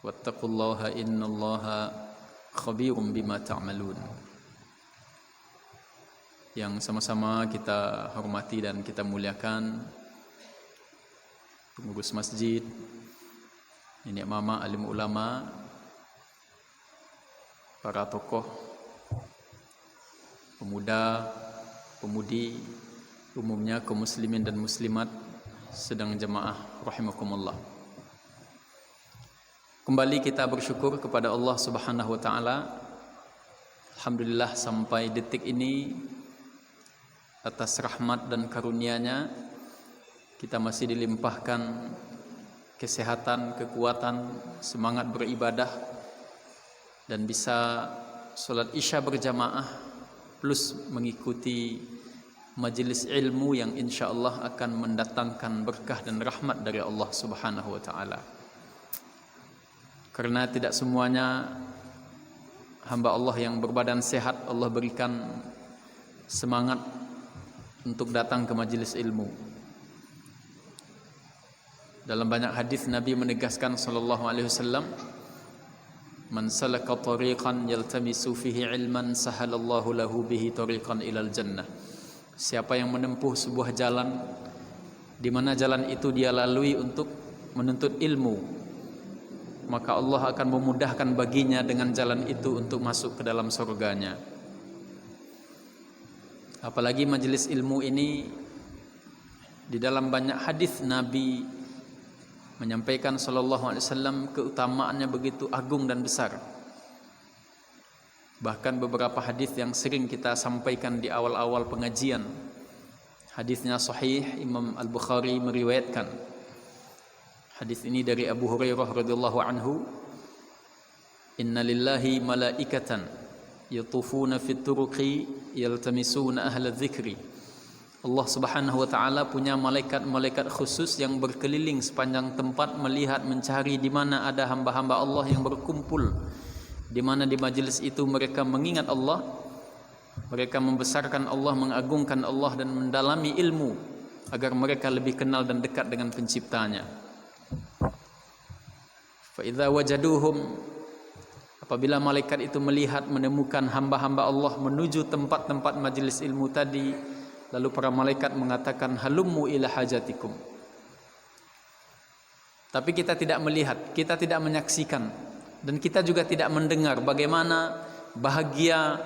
wattaqullaha innallaha khabirum bima ta'malun. Yang sama-sama kita hormati dan kita muliakan pengurus masjid, nenek mama, alim ulama, para tokoh, pemuda, pemudi, umumnya kaum muslimin dan muslimat sedang jemaah rahimakumullah. Kembali kita bersyukur kepada Allah Subhanahu wa taala. Alhamdulillah sampai detik ini atas rahmat dan karunia-Nya kita masih dilimpahkan kesehatan, kekuatan, semangat beribadah dan bisa salat Isya berjamaah plus mengikuti majelis ilmu yang insyaallah akan mendatangkan berkah dan rahmat dari Allah Subhanahu wa taala. Karena tidak semuanya hamba Allah yang berbadan sehat Allah berikan semangat untuk datang ke majelis ilmu. Dalam banyak hadis Nabi menegaskan sallallahu alaihi wasallam, "Man salaka tariqan yaltamisu fihi ilman sahalallahu lahu bihi tariqan ilal jannah." Siapa yang menempuh sebuah jalan di mana jalan itu dia lalui untuk menuntut ilmu, maka Allah akan memudahkan baginya dengan jalan itu untuk masuk ke dalam surganya. Apalagi majelis ilmu ini di dalam banyak hadis Nabi menyampaikan sallallahu alaihi wasallam keutamaannya begitu agung dan besar. Bahkan beberapa hadis yang sering kita sampaikan di awal-awal pengajian, hadisnya sahih, Imam Al-Bukhari meriwayatkan. Hadis ini dari Abu Hurairah radhiyallahu anhu, "Inna lillahi malaikatan yatufuna fit turuqi yaltamisuna ahla dzikri." Allah Subhanahu wa taala punya malaikat-malaikat khusus yang berkeliling sepanjang tempat melihat mencari di mana ada hamba-hamba Allah yang berkumpul, di mana di majelis itu mereka mengingat Allah, mereka membesarkan Allah, mengagungkan Allah dan mendalami ilmu agar mereka lebih kenal dan dekat dengan penciptanya. Fa idza wajaduhum, apabila malaikat itu melihat menemukan hamba-hamba Allah menuju tempat-tempat majelis ilmu tadi, lalu para malaikat mengatakan, "Halummu ila hajatikum." Tapi kita tidak melihat, kita tidak menyaksikan, dan kita juga tidak mendengar bagaimana bahagia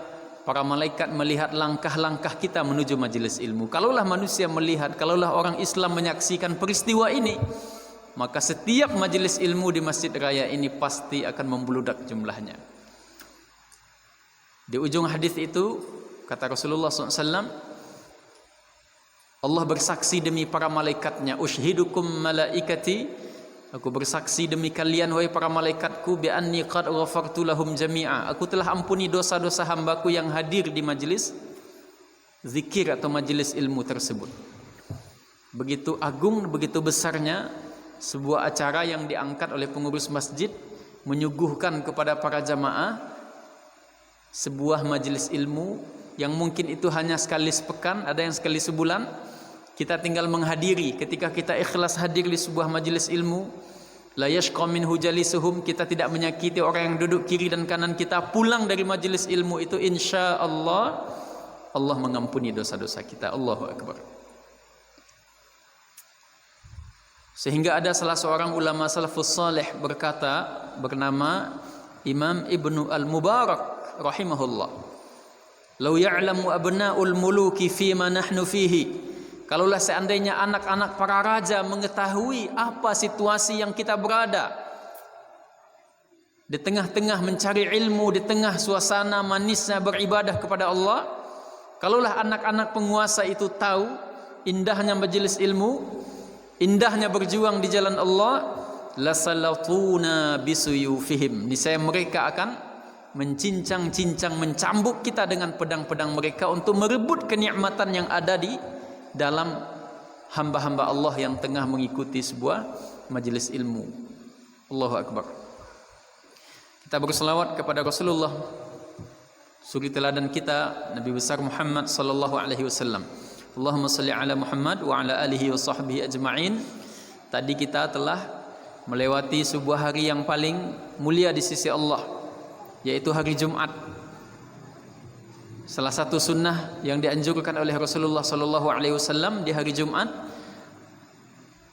para malaikat melihat langkah-langkah kita menuju majelis ilmu. Kalaulah manusia melihat, kalaulah orang Islam menyaksikan peristiwa ini, maka setiap majelis ilmu di Masjid Raya ini pasti akan membludak jumlahnya. Di ujung hadis itu kata Rasulullah SAW, Allah bersaksi demi para malaikatnya, "Ushhidukum malaikati," aku bersaksi demi kalian wahai para malaikatku, "bi anni qad ghafartu lahum jami'a," aku telah ampuni dosa-dosa hambaku yang hadir di majelis zikir atau majelis ilmu tersebut. Begitu agung, begitu besarnya sebuah acara yang diangkat oleh pengurus masjid menyuguhkan kepada para jamaah sebuah majelis ilmu yang mungkin itu hanya sekali sepekan, ada yang sekali sebulan. Kita tinggal menghadiri. Ketika kita ikhlas hadir di sebuah majelis ilmu, la yashqa minhu jalisuhum, kita tidak menyakiti orang yang duduk kiri dan kanan kita, pulang dari majelis ilmu itu insya Allah Allah mengampuni dosa-dosa kita. Allahu Akbar. Sehingga ada salah seorang ulama salafus salih berkata, bernama Imam Ibnu Al-Mubarak rahimahullah, "Lau ya'lamu abna'ul muluki fima nahnu fihi." Kalaulah seandainya anak-anak para raja mengetahui apa situasi yang kita berada, di tengah-tengah mencari ilmu, di tengah suasana manisnya beribadah kepada Allah, kalaulah anak-anak penguasa itu tahu indahnya majelis ilmu, indahnya berjuang di jalan Allah, lasalatuna bisuyufihim, niscaya mereka akan mencincang-cincang, mencambuk kita dengan pedang-pedang mereka untuk merebut kenikmatan yang ada di dalam hamba-hamba Allah yang tengah mengikuti sebuah majelis ilmu. Allahu Akbar. Kita berselawat kepada Rasulullah, suri teladan kita, Nabi besar Muhammad sallallahu alaihi wasallam. Allahumma salli ala Muhammad wa ala alihi wa sahbihi ajma'in. Tadi kita telah melewati sebuah hari yang paling mulia di sisi Allah, yaitu hari Jumat. Salah satu sunnah yang dianjurkan oleh Rasulullah sallallahu alaihi wasallam di hari Jumat,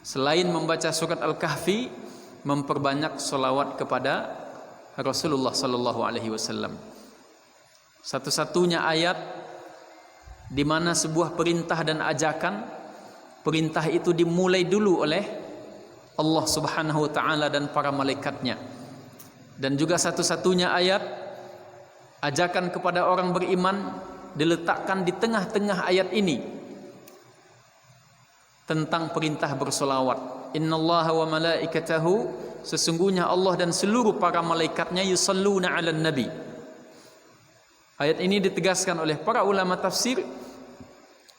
selain membaca surat Al-Kahfi, memperbanyak selawat kepada Rasulullah sallallahu alaihi wasallam. Satu-satunya ayat di mana sebuah perintah dan ajakan, perintah itu dimulai dulu oleh Allah Subhanahu wa taala dan para malaikatnya. Dan juga satu-satunya ayat ajakan kepada orang beriman diletakkan di tengah-tengah ayat ini tentang perintah bersolawat. Innallaha wa malaikatahu, sesungguhnya Allah dan seluruh para malaikatnya yusalluna 'alan nabi. Ayat ini ditegaskan oleh para ulama tafsir,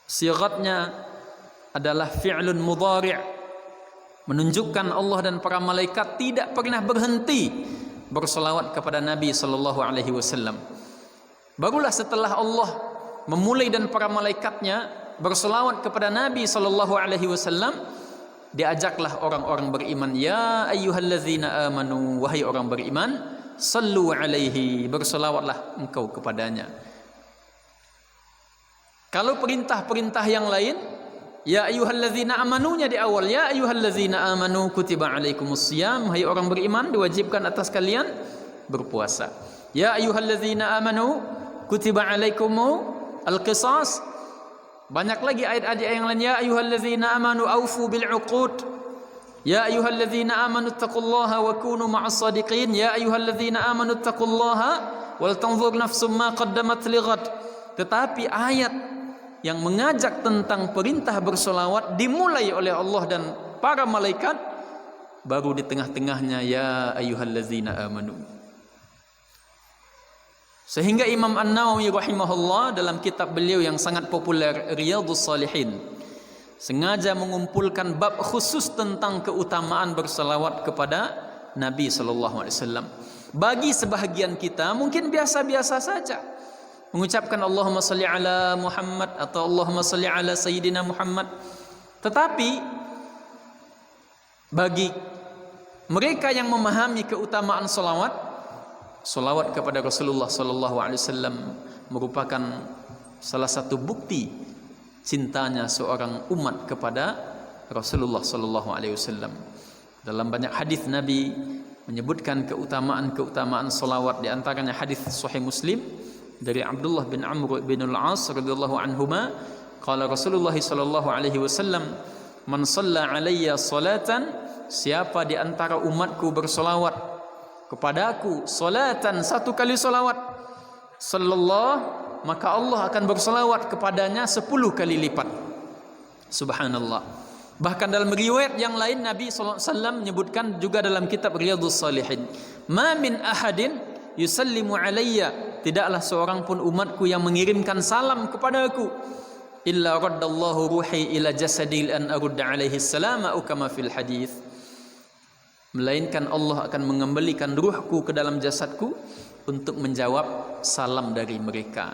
sigatnya adalah fi'lun mudhari', menunjukkan Allah dan para malaikat tidak pernah berhenti bersolawat kepada Nabi sallallahu alaihi wasallam. Barulah setelah Allah memulai dan para malaikatnya bersolawat kepada Nabi sallallahu alaihi wasallam, diajaklah orang-orang beriman, ya ayyuhallazina amanu, wahai orang beriman, sallu alaihi, bersolawatlah engkau kepadanya. Kalau perintah-perintah yang lain, ya ayyuhallazina amanunya di awal, ya ayyuhallazina amanu kutiba alaikumusiyam, hai orang beriman diwajibkan atas kalian berpuasa. Ya ayyuhallazina amanu kutiba alaikumu alqisas. Banyak lagi ayat-ayat yang lain, ya ayyuhallazina amanu aufu bil uqud, ya ayyuhallazina amanu taqullaha wa kunu ma'as sadiqin, ya ayyuhallazina amanu taqullaha wal tanzur nafsum ma qaddamat lighad. Tetapi ayat yang mengajak tentang perintah bersolawat dimulai oleh Allah dan para malaikat, baru di tengah-tengahnya ya ayyuhallazina amanu. Sehingga Imam An-Nawawi rahimahullah dalam kitab beliau yang sangat populer Riyadhus Shalihin sengaja mengumpulkan bab khusus tentang keutamaan bersolawat kepada Nabi sallallahu alaihi wasallam. Bagi sebahagian kita mungkin biasa-biasa saja mengucapkan Allahumma salli ala Muhammad atau Allahumma salli ala Sayyidina Muhammad. Tetapi bagi mereka yang memahami keutamaan solawat, solawat kepada Rasulullah sallallahu alaihi wasallam merupakan salah satu bukti cintanya seorang umat kepada Rasulullah sallallahu alaihi wasallam. Dalam banyak hadis Nabi menyebutkan keutamaan-keutamaan solawat, di antaranya hadis Sahih Muslim dari Abdullah bin Amr bin Al-As radhiyallahu anhuma, qala Rasulullah sallallahu alaihi wasallam, man shalla alayya salatan, siapa di antara umatku bersolawat kepadaku salatan, satu kali solawat, sallallahu, maka Allah akan bersolawat kepadanya 10 kali lipat. Subhanallah. Bahkan dalam riwayat yang lain Nabi sallallahu alaihi wasallam menyebutkan juga dalam kitab Riyadhus Shalihin, ma min ahadin yusallimu alayya, tidaklah seorang pun umatku yang mengirimkan salam kepadaku, illa raddallahu ruhi ila jasadil an arudda alaihi salam au kama fil hadis, melainkan Allah akan mengembalikan ruhku ke dalam jasadku untuk menjawab salam dari mereka.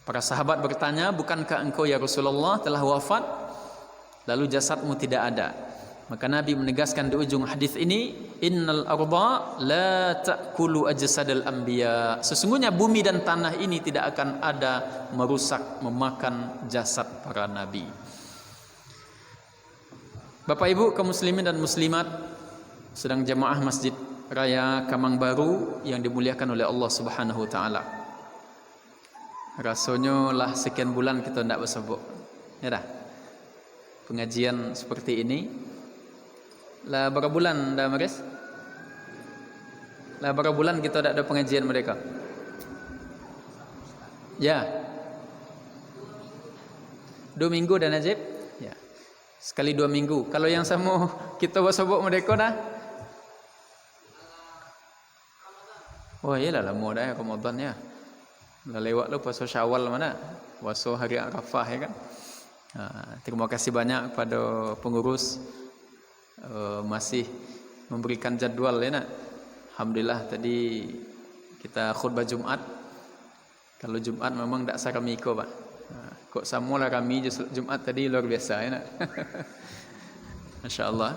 Para sahabat bertanya, bukankah engkau ya Rasulullah telah wafat lalu jasadmu tidak ada? Maka Nabi menegaskan di ujung hadis ini, innal arda la ta'kulu ajsadal anbiya, sesungguhnya bumi dan tanah ini tidak akan ada merusak, memakan jasad para nabi. Bapak Ibu kaum muslimin dan muslimat sedang jemaah Masjid Raya Kamang Baru yang dimuliakan oleh Allah Subhanahu wa taala. Rasanya lah sekian bulan kita tidak bersebut. Ya dah. Pengajian seperti ini lah berapa bulan dah Maris? Lah berapa bulan kita tak ada pengajian mereka? Ya. 2 minggu dah Najib? Ya. Sekali 2 minggu. Kalau yang sama kita bersebut mereka dah. Oh iyalah lama dah Ramadan ya. Dah lewat lu puasa Syawal mana? Puasa hari Arafah ya kan? Terima kasih banyak kepada pengurus masih memberikan jadual ya nak. Alhamdulillah tadi kita khutbah Jumat. Kalau Jumat memang tak sarami ko pak. Kok samulah kami Jumat tadi luar biasa ya nak. Masya-Allah.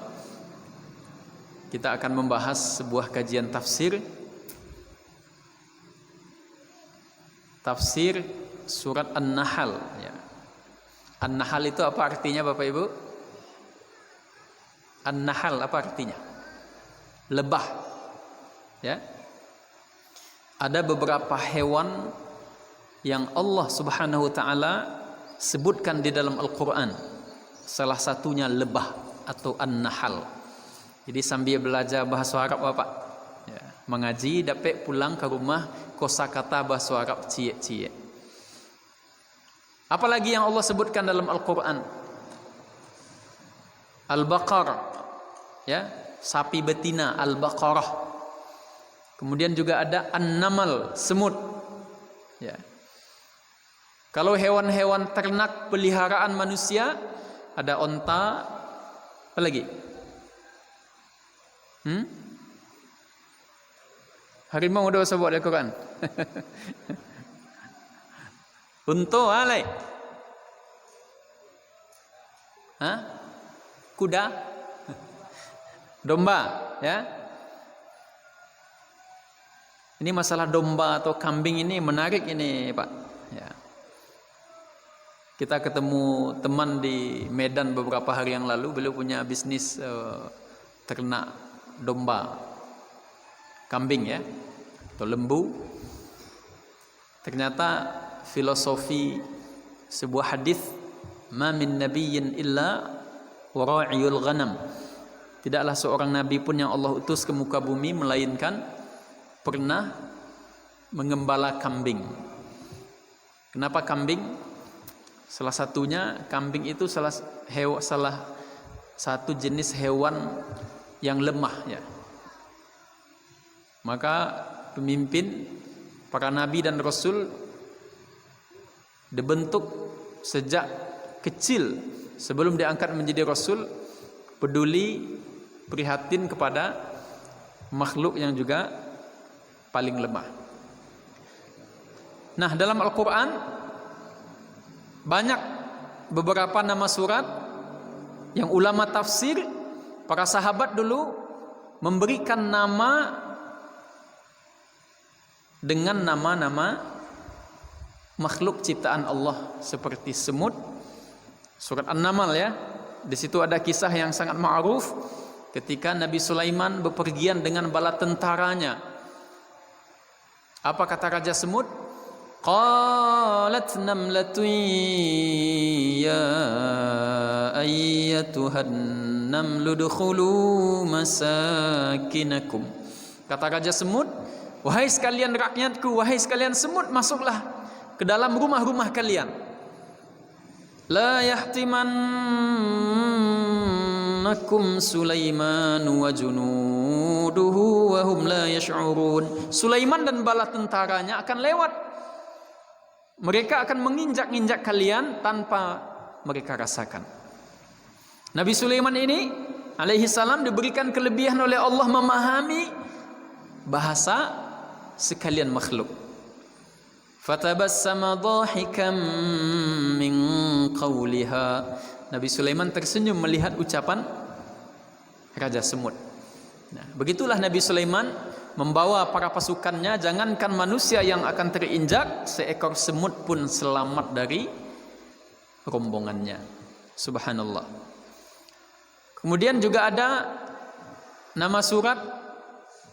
kita akan membahas sebuah kajian tafsir. Tafsir surat An-Nahl ya. An-Nahl itu apa artinya Bapak Ibu? An-Nahl apa artinya? Lebah. Ya. Ada beberapa hewan yang Allah Subhanahu wa taala sebutkan di dalam Al-Qur'an. Salah satunya lebah atau An-Nahl. Jadi sambil belajar bahasa Arab Bapak ya, mengaji dapat pulang ke rumah kosakata bahasa Arab cie-cie. Apalagi yang Allah sebutkan dalam Al-Qur'an? Al-Baqarah ya, sapi betina Al-Baqarah. Kemudian juga ada An-Namal, semut. Ya. Kalau hewan-hewan ternak peliharaan manusia ada onta, apa lagi? Harimau udah sebut di Quran. Unta alai. Kuda. Domba, ya. Ini masalah domba atau kambing ini menarik ini, Pak. Ya. Kita ketemu teman di Medan beberapa hari yang lalu, beliau punya bisnis ternak domba, kambing ya, atau lembu. Ternyata filosofi sebuah hadis, "Ma min nabiyyin illa wara'iyul ghanam." Tidaklah seorang nabi pun yang Allah utus ke muka bumi melainkan pernah mengembala kambing. Kenapa kambing? Salah satunya kambing itu salah satu jenis hewan yang lemah ya. Maka pemimpin para nabi dan rasul dibentuk sejak kecil sebelum diangkat menjadi rasul, peduli prihatin kepada makhluk yang juga paling lemah. Nah, dalam Al-Quran banyak beberapa nama surat yang ulama tafsir, para sahabat dulu memberikan nama dengan nama-nama makhluk ciptaan Allah seperti semut. Surat An-Naml ya. Di situ ada kisah yang sangat ma'ruf ketika Nabi Sulaiman bepergian dengan bala tentaranya. Apa kata Raja Semut? Qalat namlatun ya ayyatuhan namlu dukhulu masakinakum. Kata Raja Semut, wahai sekalian rakyatku, wahai sekalian semut, masuklah ke dalam rumah-rumah kalian. La yahtimannakum Sulaiman wa junuduhu wa hum la yash'urun. Sulaiman dan bala tentaranya akan lewat. Mereka akan menginjak-injak kalian tanpa mereka rasakan. Nabi Sulaiman ini alaihi salam diberikan kelebihan oleh Allah memahami bahasa sekalian makhluk. Fatabassama dhahikan min qawliha. Nabi Sulaiman tersenyum melihat ucapan Raja Semut. Nah, begitulah Nabi Sulaiman membawa para pasukannya. Jangankan manusia yang akan terinjak, seekor semut pun selamat dari rombongannya. Subhanallah. Kemudian juga ada nama surat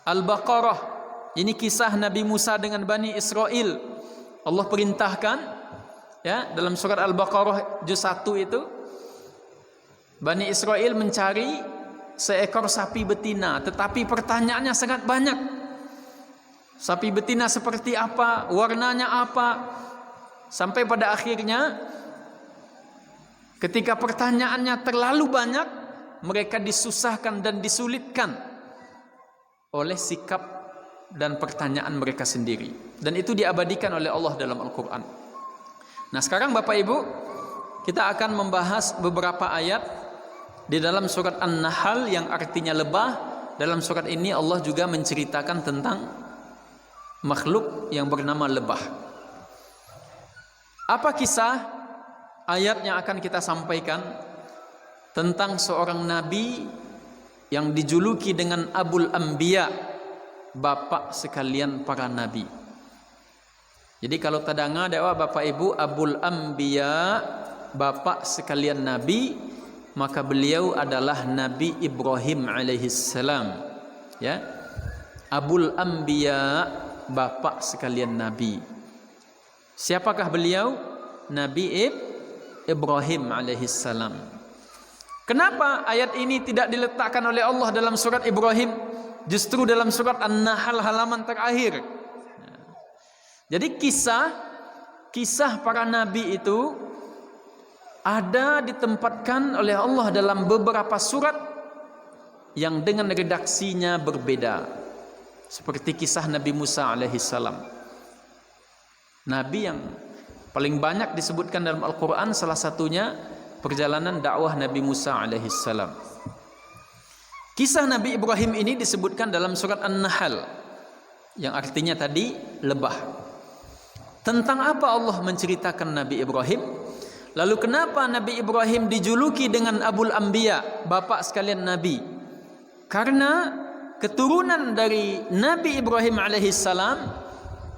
Al-Baqarah. Ini kisah Nabi Musa dengan Bani Israel. Allah perintahkan ya dalam surat Al-Baqarah juz 1 itu, Bani Israel mencari seekor sapi betina, tetapi pertanyaannya sangat banyak. Sapi betina seperti apa? Warnanya apa? Sampai pada akhirnya ketika pertanyaannya terlalu banyak, mereka disusahkan dan disulitkan oleh sikap dan pertanyaan mereka sendiri, dan itu diabadikan oleh Allah dalam Al-Quran. Nah, sekarang Bapak Ibu, kita akan membahas beberapa ayat di dalam surat An-Nahl yang artinya lebah. Dalam surat ini Allah juga menceritakan tentang makhluk yang bernama lebah. Apa kisah ayat yang akan kita sampaikan? Tentang seorang nabi yang dijuluki dengan Abul Anbiya, bapak sekalian para nabi. Jadi kalau tadanga dewa bapak ibu Abul Anbiya, bapak sekalian nabi, maka beliau adalah Nabi Ibrahim alaihissalam. Ya, Abul Anbiya, bapak sekalian nabi. Siapakah beliau? Nabi Ibrahim alaihissalam. Kenapa ayat ini tidak diletakkan oleh Allah dalam surat Ibrahim, justru dalam surat An-Nahl halaman terakhir? Jadi kisah para nabi itu ada ditempatkan oleh Allah dalam beberapa surat yang dengan redaksinya berbeda. Seperti kisah Nabi Musa alaihissalam. Nabi yang paling banyak disebutkan dalam Al-Quran, salah satunya perjalanan dakwah Nabi Musa alaihissalam. Kisah Nabi Ibrahim ini disebutkan dalam surat An-Nahl, yang artinya tadi lebah. Tentang apa Allah menceritakan Nabi Ibrahim? Lalu kenapa Nabi Ibrahim dijuluki dengan Abul Anbiya, bapak sekalian nabi? Karena keturunan dari Nabi Ibrahim alaihissalam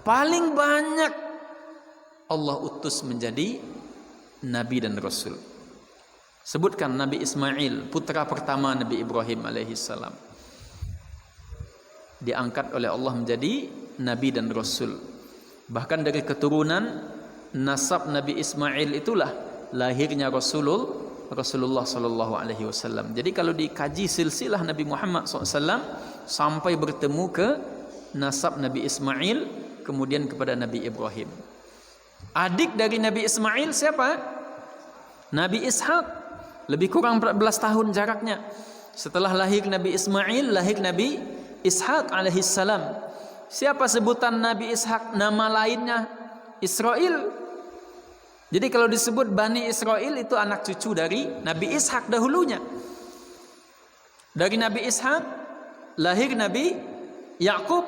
paling banyak Allah utus menjadi nabi dan rasul. Sebutkan Nabi Ismail, putra pertama Nabi Ibrahim alaihissalam, diangkat oleh Allah menjadi nabi dan rasul. Bahkan dari keturunan nasab Nabi Ismail itulah lahirnya Rasulullah sallallahu alaihi wasallam. Jadi kalau dikaji silsilah Nabi Muhammad SAW sampai bertemu ke nasab Nabi Ismail, kemudian kepada Nabi Ibrahim. Adik dari Nabi Ismail siapa? Nabi Ishak. Lebih kurang 14 tahun jaraknya. Setelah lahir Nabi Ismail, lahir Nabi Ishak alaihissalam. Siapa sebutan Nabi Ishak? Nama lainnya Israel. Jadi kalau disebut Bani Israel itu anak cucu dari Nabi Ishak dahulunya. Dari Nabi Ishak lahir Nabi Yakub,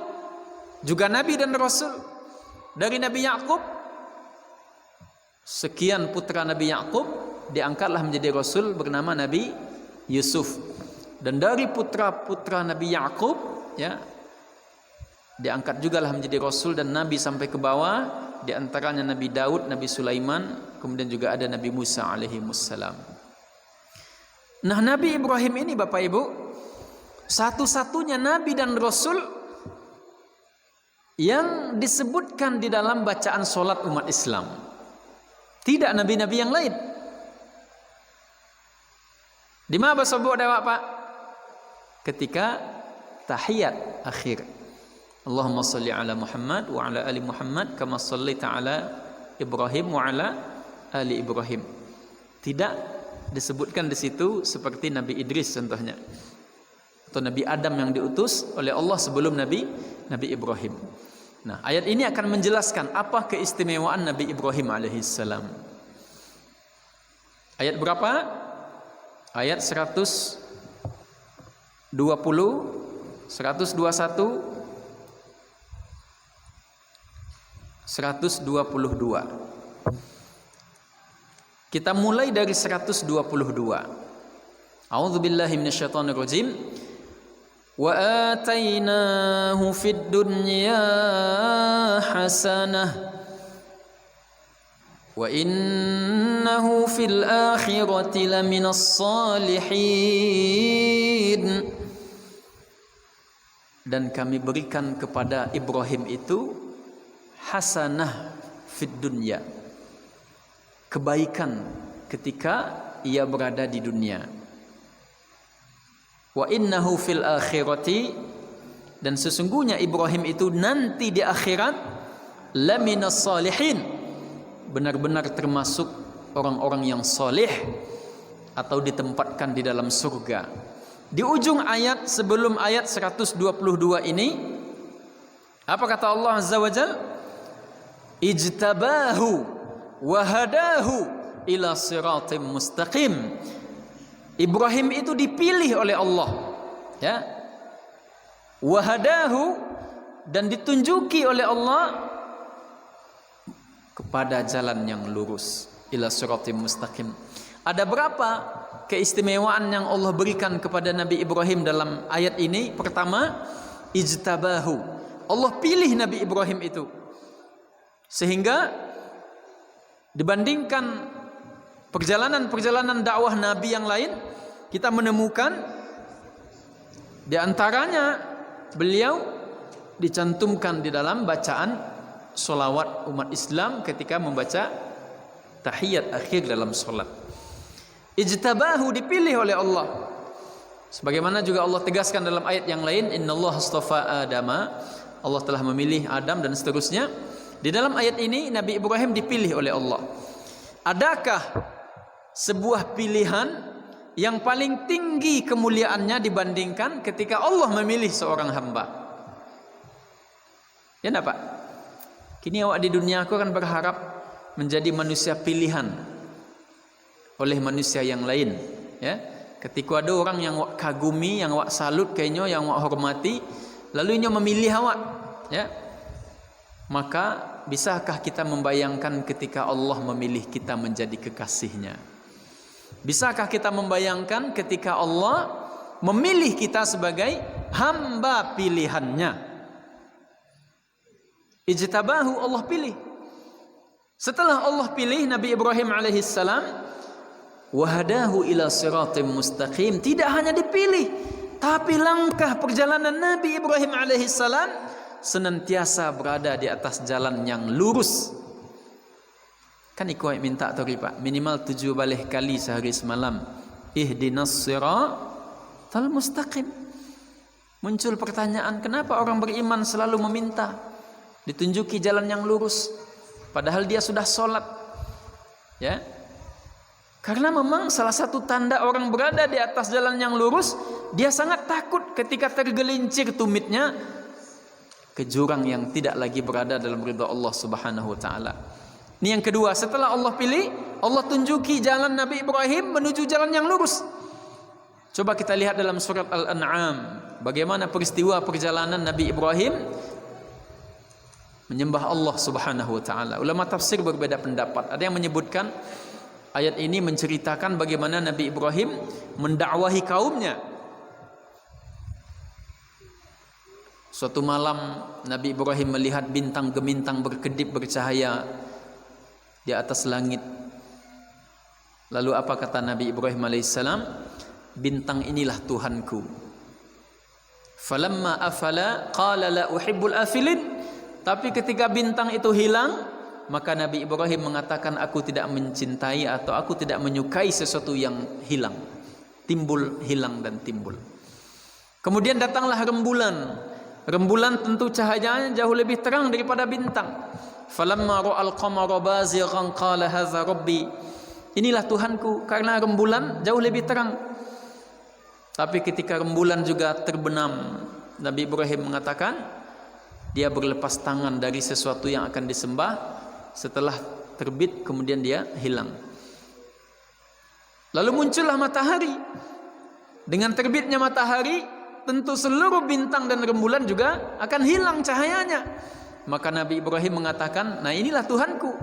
juga Nabi dan Rasul. Dari Nabi Yakub, sekian putra Nabi Yakub diangkatlah menjadi Rasul bernama Nabi Yusuf. Dan dari putra-putra Nabi Yakub, ya, diangkat jugalah menjadi Rasul dan Nabi sampai ke bawah. Di antaranya Nabi Daud, Nabi Sulaiman, kemudian juga ada Nabi Musa alaihi wassalam. Nah, Nabi Ibrahim ini Bapak Ibu satu-satunya Nabi dan Rasul yang disebutkan di dalam bacaan solat umat Islam. Tidak nabi-nabi yang lain. Di mana sebut ada Pak? Ketika tahiyat akhir. Allahumma salli ala Muhammad wa ala ali Muhammad kama sallaita ala Ibrahim wa ala ali Ibrahim. Tidak disebutkan di situ seperti Nabi Idris contohnya, atau Nabi Adam yang diutus oleh Allah sebelum Nabi Ibrahim. Nah, ayat ini akan menjelaskan apa keistimewaan Nabi Ibrahim alaihissalam. Ayat berapa? Ayat 120, 121, 122. Kita mulai dari 122. A'udzubillahi minasyaitonir rajim. Wa atainahu fid dunya hasanah wa innahu fil akhirati laminas salihin. Dan kami berikan kepada Ibrahim itu hasanah fid dunya, kebaikan ketika ia berada di dunia. Wa innahu fil akhirati, dan sesungguhnya Ibrahim itu nanti di akhirat laminas salihin, benar-benar termasuk orang-orang yang saleh atau ditempatkan di dalam surga. Di ujung ayat sebelum ayat 122 ini apa kata Allah Azza wa Jalla? Ijtabahu wa hadahu ila siratim mustaqim. Ibrahim itu dipilih oleh Allah, ya. Wa hadahu, dan ditunjuki oleh Allah kepada jalan yang lurus, ila siratim mustaqim. Ada berapa keistimewaan yang Allah berikan kepada Nabi Ibrahim dalam ayat ini? Pertama, ijtabahu. Allah pilih Nabi Ibrahim itu. Sehingga dibandingkan perjalanan-perjalanan dakwah Nabi yang lain, kita menemukan di antaranya beliau dicantumkan di dalam bacaan solawat umat Islam ketika membaca tahiyat akhir dalam solat. Ijtabahu, dipilih oleh Allah. Sebagaimana juga Allah tegaskan dalam ayat yang lain, innallaha astafa Adama, Allah telah memilih Adam, dan seterusnya. Di dalam ayat ini Nabi Ibrahim dipilih oleh Allah. Adakah sebuah pilihan yang paling tinggi kemuliaannya dibandingkan ketika Allah memilih seorang hamba? Ya enggak Pak? Kini awak di dunia aku kan berharap menjadi manusia pilihan oleh manusia yang lain, ya. Ketika ada orang yang awak kagumi, yang awak salut kayaknya, yang awak hormati, lalu ia memilih awak, ya. Maka bisakah kita membayangkan ketika Allah memilih kita menjadi kekasihnya? Bisakah kita membayangkan ketika Allah memilih kita sebagai hamba pilihannya? Ijtabahu, Allah pilih. Setelah Allah pilih Nabi Ibrahim alaihissalam, wahadahu ila siratim mustaqim. Tidak hanya dipilih, tapi langkah perjalanan Nabi Ibrahim alaihissalam senantiasa berada di atas jalan yang lurus. Kan ikut minta tadi Pak, minimal 7 kali sehari semalam, ihdinas siratal mustaqim. Muncul pertanyaan, kenapa orang beriman selalu meminta ditunjuki jalan yang lurus padahal dia sudah sholat, ya? Karena memang salah satu tanda orang berada di atas jalan yang lurus, dia sangat takut ketika tergelincir tumitnya ke jurang yang tidak lagi berada dalam ridha Allah Subhanahu wa taala. Ini yang kedua, setelah Allah pilih, Allah tunjuki jalan Nabi Ibrahim menuju jalan yang lurus. Coba kita lihat dalam surat Al-An'am, bagaimana peristiwa perjalanan Nabi Ibrahim menyembah Allah Subhanahu wa taala. Ulama tafsir berbeda pendapat. Ada yang menyebutkan ayat ini menceritakan bagaimana Nabi Ibrahim mendakwahi kaumnya. Suatu malam Nabi Ibrahim melihat bintang gemintang berkedip bercahaya di atas langit. Lalu apa kata Nabi Ibrahim alaihissalam? Bintang inilah Tuhanku. Falamma afala qala la uhibbul afilin. Tapi ketika bintang itu hilang, maka Nabi Ibrahim mengatakan, aku tidak mencintai atau aku tidak menyukai sesuatu yang hilang. Timbul, hilang dan timbul. Kemudian datanglah rembulan. Rembulan tentu cahayanya jauh lebih terang daripada bintang. Falamma ra'al qamara bazighan qala hadza rabbi. Inilah Tuhanku, karena rembulan jauh lebih terang. Tapi ketika rembulan juga terbenam, Nabi Ibrahim mengatakan dia berlepas tangan dari sesuatu yang akan disembah. Setelah terbit kemudian dia hilang. Lalu muncullah matahari. Dengan terbitnya matahari, tentu seluruh bintang dan rembulan juga akan hilang cahayanya. Maka Nabi Ibrahim mengatakan, nah inilah Tuhanku,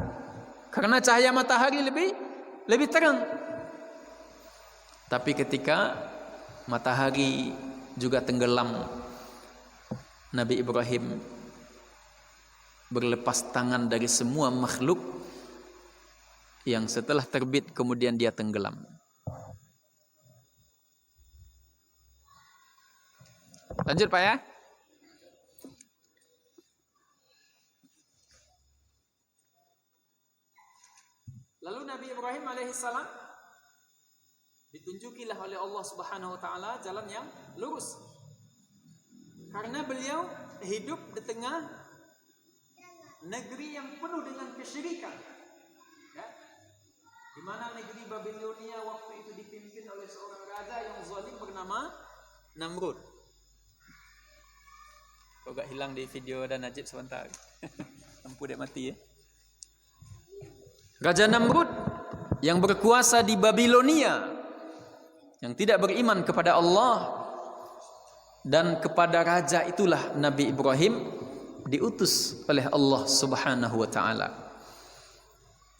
karena cahaya matahari lebih terang. Tapi ketika matahari juga tenggelam, Nabi Ibrahim berlepas tangan dari semua makhluk yang setelah terbit kemudian dia tenggelam. Lanjut Pak ya. Lalu Nabi Ibrahim alaihissalam ditunjukilah oleh Allah Subhanahu wa taala jalan yang lurus. Karena beliau hidup di tengah negeri yang penuh dengan kesyirikan, ya? Di mana negeri Babilonia waktu itu dipimpin oleh seorang raja yang zalim bernama Namrud. Kok gak hilang di video dan Najib sebentar? Lampu dia mati ya. Raja Namrud yang berkuasa di Babilonia, yang tidak beriman kepada Allah, dan kepada raja itulah Nabi Ibrahim diutus oleh Allah Subhanahu wa taala.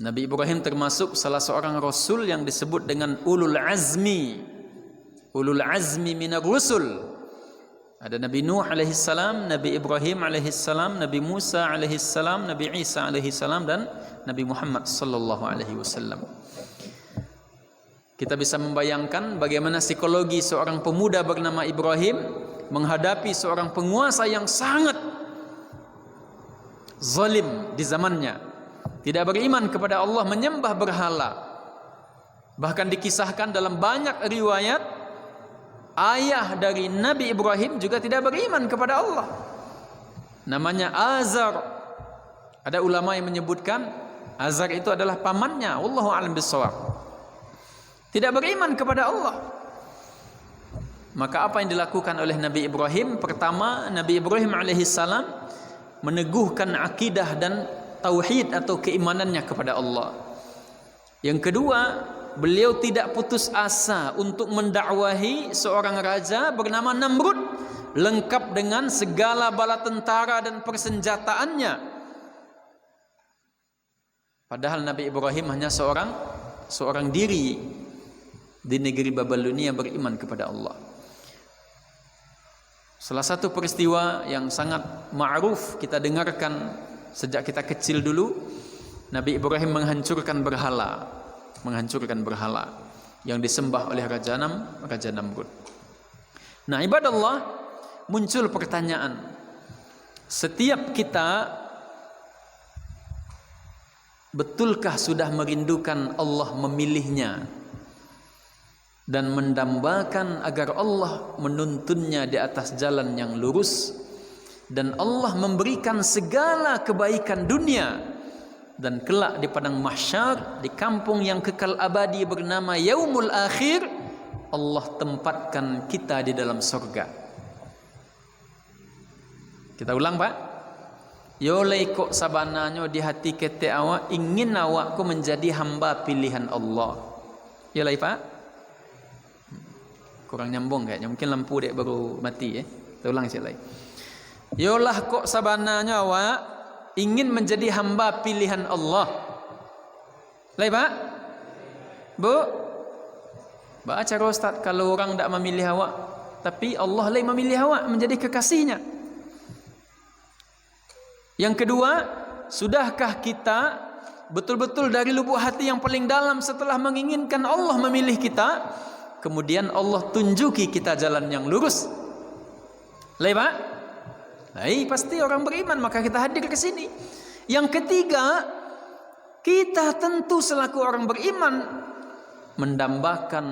Nabi Ibrahim termasuk salah seorang rasul yang disebut dengan ulul azmi minar rusul. Ada Nabi Nuh alaihi salam, Nabi Ibrahim alaihi salam, Nabi Musa alaihi salam, Nabi Isa alaihi salam, dan Nabi Muhammad sallallahu alaihi wasallam. Kita bisa membayangkan bagaimana psikologi seorang pemuda bernama Ibrahim menghadapi seorang penguasa yang sangat zalim di zamannya, tidak beriman kepada Allah, menyembah berhala. Bahkan dikisahkan dalam banyak riwayat, ayah dari Nabi Ibrahim juga tidak beriman kepada Allah. Namanya Azar. Ada ulama yang menyebutkan Azar itu adalah pamannya, wallahu a'lam bishawab. Tidak beriman kepada Allah. Maka apa yang dilakukan oleh Nabi Ibrahim? Pertama, Nabi Ibrahim alaihissalam meneguhkan akidah dan tauhid atau keimanannya kepada Allah. Yang kedua, beliau tidak putus asa untuk mendakwahi seorang raja bernama Namrud, lengkap dengan segala bala tentara dan persenjataannya. Padahal Nabi Ibrahim hanya seorang diri di negeri Babilonia beriman kepada Allah. Salah satu peristiwa yang sangat ma'ruf kita dengarkan sejak kita kecil dulu, Nabi Ibrahim menghancurkan berhala yang disembah oleh Raja Namrud. Nah, ibadallah, muncul pertanyaan. Setiap kita, betulkah sudah merindukan Allah memilihnya dan mendambakan agar Allah menuntunnya di atas jalan yang lurus, dan Allah memberikan segala kebaikan dunia, dan kelak di padang mahsyar, di kampung yang kekal abadi bernama Yaumul Akhir, Allah tempatkan kita di dalam surga. Kita ulang, Pak. Yolai kok sabananya di hati kete awak ingin awakku menjadi hamba pilihan Allah. Yolai, Pak. Kurang nyambung kayaknya, mungkin lampu dek baru mati ya. Kita ulang sekali. Yolah kok sabananya awak ingin menjadi hamba pilihan Allah. Lai, Pak? Bu? Baca cara Ustaz, kalau orang tak memilih awak, tapi Allah lai memilih awak menjadi kekasihnya. Yang kedua, sudahkah kita betul-betul dari lubuk hati yang paling dalam setelah menginginkan Allah memilih kita, kemudian Allah tunjuki kita jalan yang lurus? Lai, Pak? Lai, pasti orang beriman, maka kita hadir ke sini. Yang ketiga, kita tentu selaku orang beriman mendambakan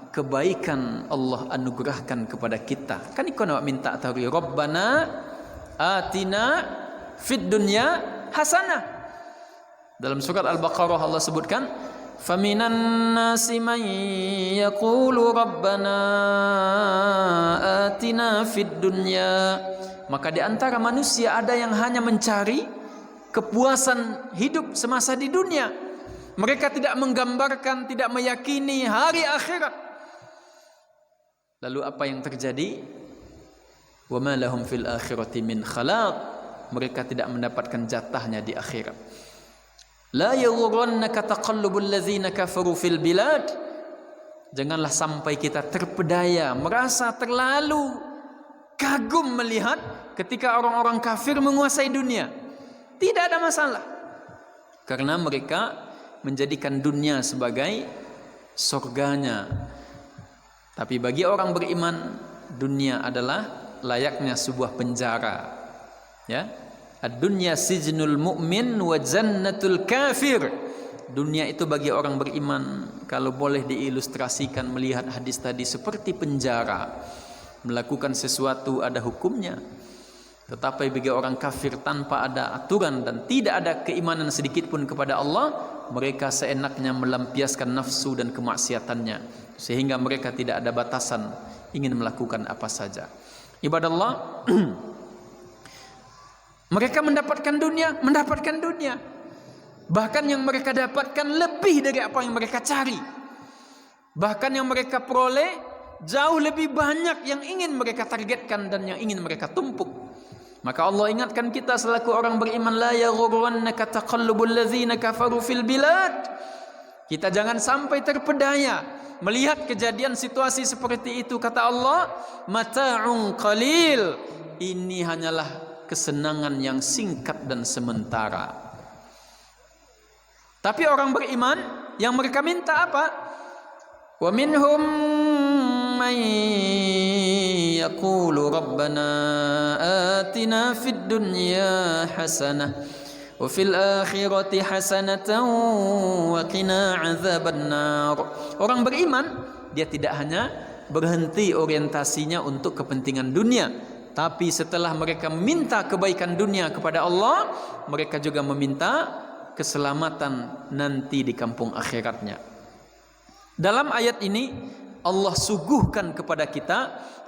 kebaikan Allah anugerahkan kepada kita. Kan ikon awak minta tahu, Rabbana atina fid dunya hasanah. Dalam surat Al-Baqarah Allah sebutkan, faminan nasi man yaqulu rabbana atina fid dunya. Maka di antara manusia ada yang hanya mencari kepuasan hidup semasa di dunia. Mereka tidak menggambarkan, tidak meyakini hari akhirat. Lalu apa yang terjadi? Wa ma lahum fil akhirati min khalaq. Mereka tidak mendapatkan jatahnya di akhirat. La yaghurrannaka taqallubul ladzina kafaru fil bilad. Janganlah sampai kita terpedaya, merasa terlalu kagum melihat ketika orang-orang kafir menguasai dunia. Tidak ada masalah, karena mereka menjadikan dunia sebagai surganya. Tapi bagi orang beriman, dunia adalah layaknya sebuah penjara. Ya, ad-dunya sijnul mu'min wa jannatul kafir. Dunia itu bagi orang beriman, kalau boleh diilustrasikan melihat hadis tadi, seperti penjara. Melakukan sesuatu ada hukumnya, tetapi bagi orang kafir tanpa ada aturan dan tidak ada keimanan sedikit pun kepada Allah, mereka seenaknya melampiaskan nafsu dan kemaksiatannya, sehingga mereka tidak ada batasan, ingin melakukan apa saja. Ibadallah, mereka mendapatkan dunia, bahkan yang mereka dapatkan lebih dari apa yang mereka cari, bahkan yang mereka peroleh jauh lebih banyak yang ingin mereka targetkan dan yang ingin mereka tumpuk. Maka Allah ingatkan kita selaku orang beriman, la yaghurrannaka taqallubul ladzina kafaru fil bilad. Kita jangan sampai terpedaya melihat kejadian situasi seperti itu. Kata Allah, mata'un qalil. Ini hanyalah kesenangan yang singkat dan sementara. Tapi orang beriman yang mereka minta apa? Wa minhum man yaqulu rabbana atina fid dunya hasanah wa fil akhirati hasanatan wa qina adzabannar. Orang beriman dia tidak hanya berhenti orientasinya untuk kepentingan dunia, tapi setelah mereka minta kebaikan dunia kepada Allah, mereka juga meminta keselamatan nanti di kampung akhiratnya. Dalam ayat ini Allah suguhkan kepada kita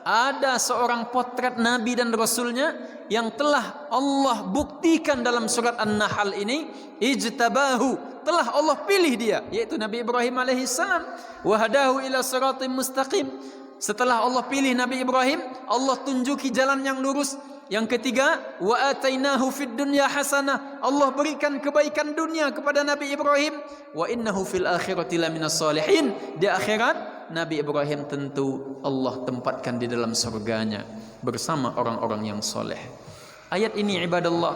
ada seorang potret Nabi dan Rasulnya yang telah Allah buktikan dalam surat An-Nahl ini, ijtabahu, telah Allah pilih dia, yaitu Nabi Ibrahim alaihissalam, wahadahu ila siratim mustaqim. Setelah Allah pilih Nabi Ibrahim, Allah tunjuki jalan yang lurus. Yang ketiga, wa atainahu fid dunya hasanah. Allah berikan kebaikan dunia kepada Nabi Ibrahim. Wa innahu fil akhirati laminas salihin. Di akhirat Nabi Ibrahim tentu Allah tempatkan di dalam surganya bersama orang-orang yang soleh. Ayat ini ibadallah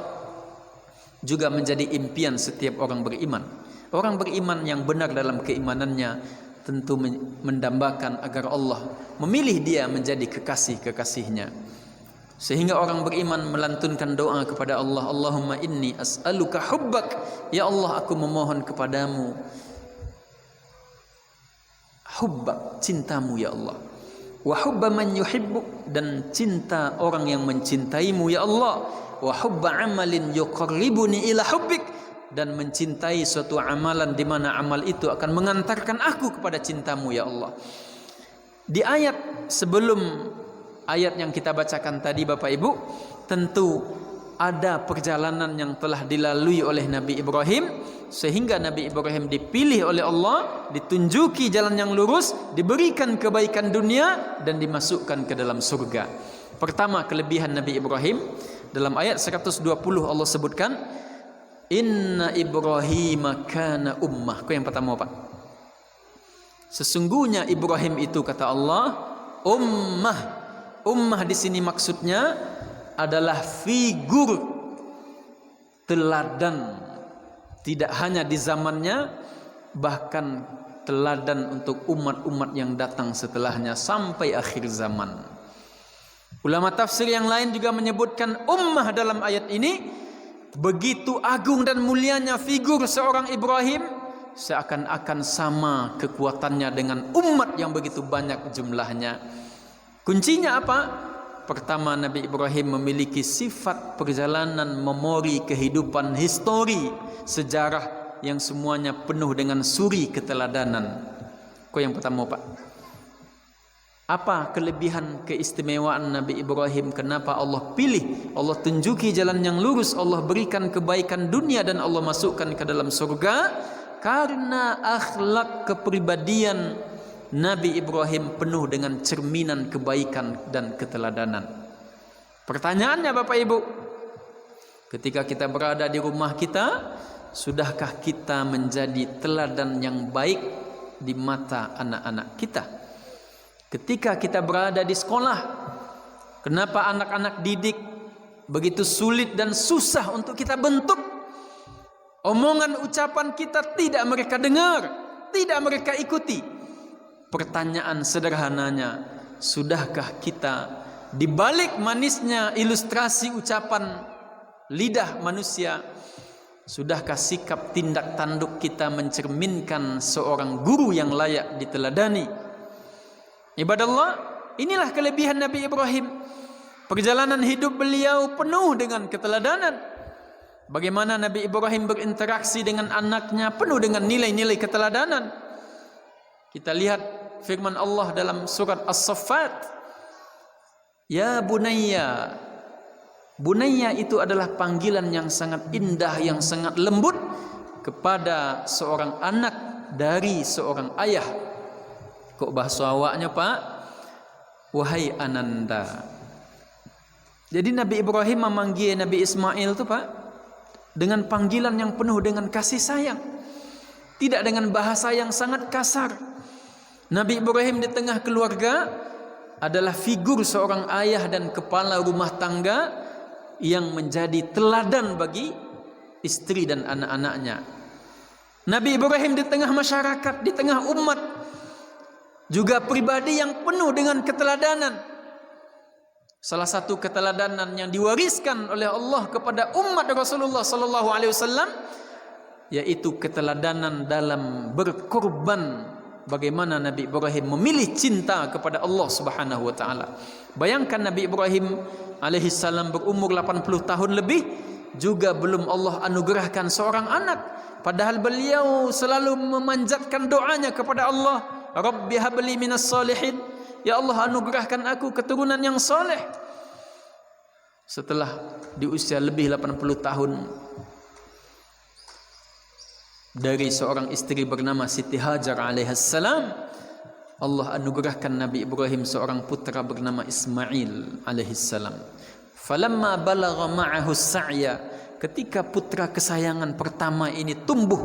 juga menjadi impian setiap orang beriman. Orang beriman yang benar dalam keimanannya tentu mendambakan agar Allah memilih dia menjadi kekasih-kekasihnya. Sehingga orang beriman melantunkan doa kepada Allah, Allahumma inni as'aluka hubbak. Ya Allah, aku memohon kepadamu hubbak, cintamu ya Allah. Wa hubba man yuhibbuk, dan cinta orang yang mencintaimu ya Allah. Wa hubba amalin yuqarribuni ila hubbik, dan mencintai suatu amalan di mana amal itu akan mengantarkan aku kepada cintamu ya Allah. Di ayat sebelum ayat yang kita bacakan tadi Bapak Ibu, tentu ada perjalanan yang telah dilalui oleh Nabi Ibrahim, sehingga Nabi Ibrahim dipilih oleh Allah, ditunjuki jalan yang lurus, diberikan kebaikan dunia dan dimasukkan ke dalam surga. Pertama kelebihan Nabi Ibrahim, dalam ayat 120 Allah sebutkan, inna Ibrahim kana ummah. Kau yang pertama Pak? Sesungguhnya Ibrahim itu kata Allah ummah. Ummah di sini maksudnya adalah figur teladan, tidak hanya di zamannya, bahkan teladan untuk umat-umat yang datang setelahnya sampai akhir zaman. Ulama tafsir yang lain juga menyebutkan ummah dalam ayat ini begitu agung dan mulianya figur seorang Ibrahim, seakan-akan sama kekuatannya dengan umat yang begitu banyak jumlahnya. Kuncinya apa? Pertama, Nabi Ibrahim memiliki sifat perjalanan memori kehidupan, histori, sejarah yang semuanya penuh dengan suri keteladanan. Kau yang pertama Pak? Apa kelebihan keistimewaan Nabi Ibrahim? Kenapa Allah pilih? Allah tunjuki jalan yang lurus, Allah berikan kebaikan dunia dan Allah masukkan ke dalam surga. Karena akhlak kepribadian Nabi Ibrahim penuh dengan cerminan kebaikan dan keteladanan. Pertanyaannya Bapak Ibu, ketika kita berada di rumah kita, sudahkah kita menjadi teladan yang baik di mata anak-anak kita? Ketika kita berada di sekolah, kenapa anak-anak didik begitu sulit dan susah untuk kita bentuk? Omongan ucapan kita tidak mereka dengar, tidak mereka ikuti. Pertanyaan sederhananya, sudahkah kita di balik manisnya ilustrasi ucapan lidah manusia, sudahkah sikap tindak tanduk kita mencerminkan seorang guru yang layak diteladani? Ibadallah, inilah kelebihan Nabi Ibrahim. Perjalanan hidup beliau penuh dengan keteladanan. Bagaimana Nabi Ibrahim berinteraksi dengan anaknya penuh dengan nilai-nilai keteladanan. Kita lihat firman Allah dalam surat As-Saffat, ya bunayya. Bunayya itu adalah panggilan yang sangat indah, yang sangat lembut kepada seorang anak dari seorang ayah. Kok bahasa awaknya Pak? Wahai Ananda. Jadi Nabi Ibrahim memanggil Nabi Ismail itu Pak dengan panggilan yang penuh dengan kasih sayang, tidak dengan bahasa yang sangat kasar. Nabi Ibrahim di tengah keluarga adalah figur seorang ayah dan kepala rumah tangga yang menjadi teladan bagi istri dan anak-anaknya. Nabi Ibrahim di tengah masyarakat, di tengah umat, juga pribadi yang penuh dengan keteladanan. Salah satu keteladanan yang diwariskan oleh Allah kepada umat Rasulullah sallallahu alaihi wasallam yaitu keteladanan dalam berkorban. Bagaimana Nabi Ibrahim memilih cinta kepada Allah Subhanahu wa taala. Bayangkan Nabi Ibrahim alaihi salam berumur 80 tahun lebih juga belum Allah anugerahkan seorang anak, padahal beliau selalu memanjatkan doanya kepada Allah, Rabbi habli minas salihin, ya Allah anugerahkan aku keturunan yang soleh. Setelah di usia lebih 80 tahun dari seorang istri bernama Siti Hajar alaihissalam, Allah anugerahkan Nabi Ibrahim seorang putra bernama Ismail alaihissalam. Falamma balagha ma'ahu sa'ya, ketika putra kesayangan pertama ini tumbuh,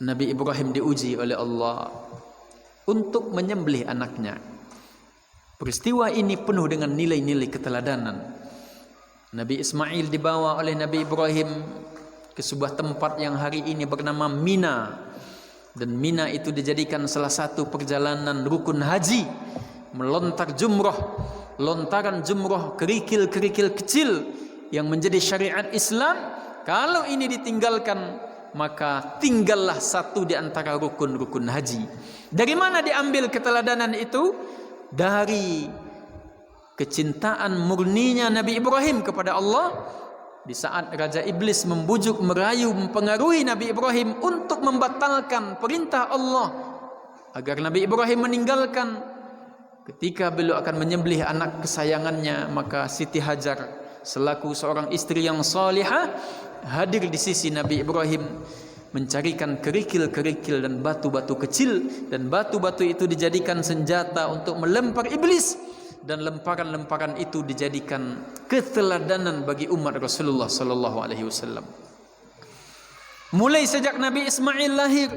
Nabi Ibrahim diuji oleh Allah untuk menyembelih anaknya. Peristiwa ini penuh dengan nilai-nilai keteladanan. Nabi Ismail dibawa oleh Nabi Ibrahim ke sebuah tempat yang hari ini bernama Mina. Dan Mina itu dijadikan salah satu perjalanan rukun haji, melontar jumrah. Lontaran jumrah kerikil-kerikil kecil yang menjadi syariat Islam, kalau ini ditinggalkan maka tinggallah satu di antara rukun-rukun haji. Dari mana diambil keteladanan itu? Dari kecintaan murninya Nabi Ibrahim kepada Allah. Di saat Raja Iblis membujuk, merayu, mempengaruhi Nabi Ibrahim untuk membatalkan perintah Allah agar Nabi Ibrahim meninggalkan, ketika beliau akan menyembelih anak kesayangannya, maka Siti Hajar selaku seorang istri yang salihah hadir di sisi Nabi Ibrahim, mencarikan kerikil-kerikil dan batu-batu kecil, dan batu-batu itu dijadikan senjata untuk melempar iblis, dan lemparan-lemparan itu dijadikan keteladanan bagi umat Rasulullah sallallahu alaihi wasallam. Mulai sejak Nabi Ismail lahir,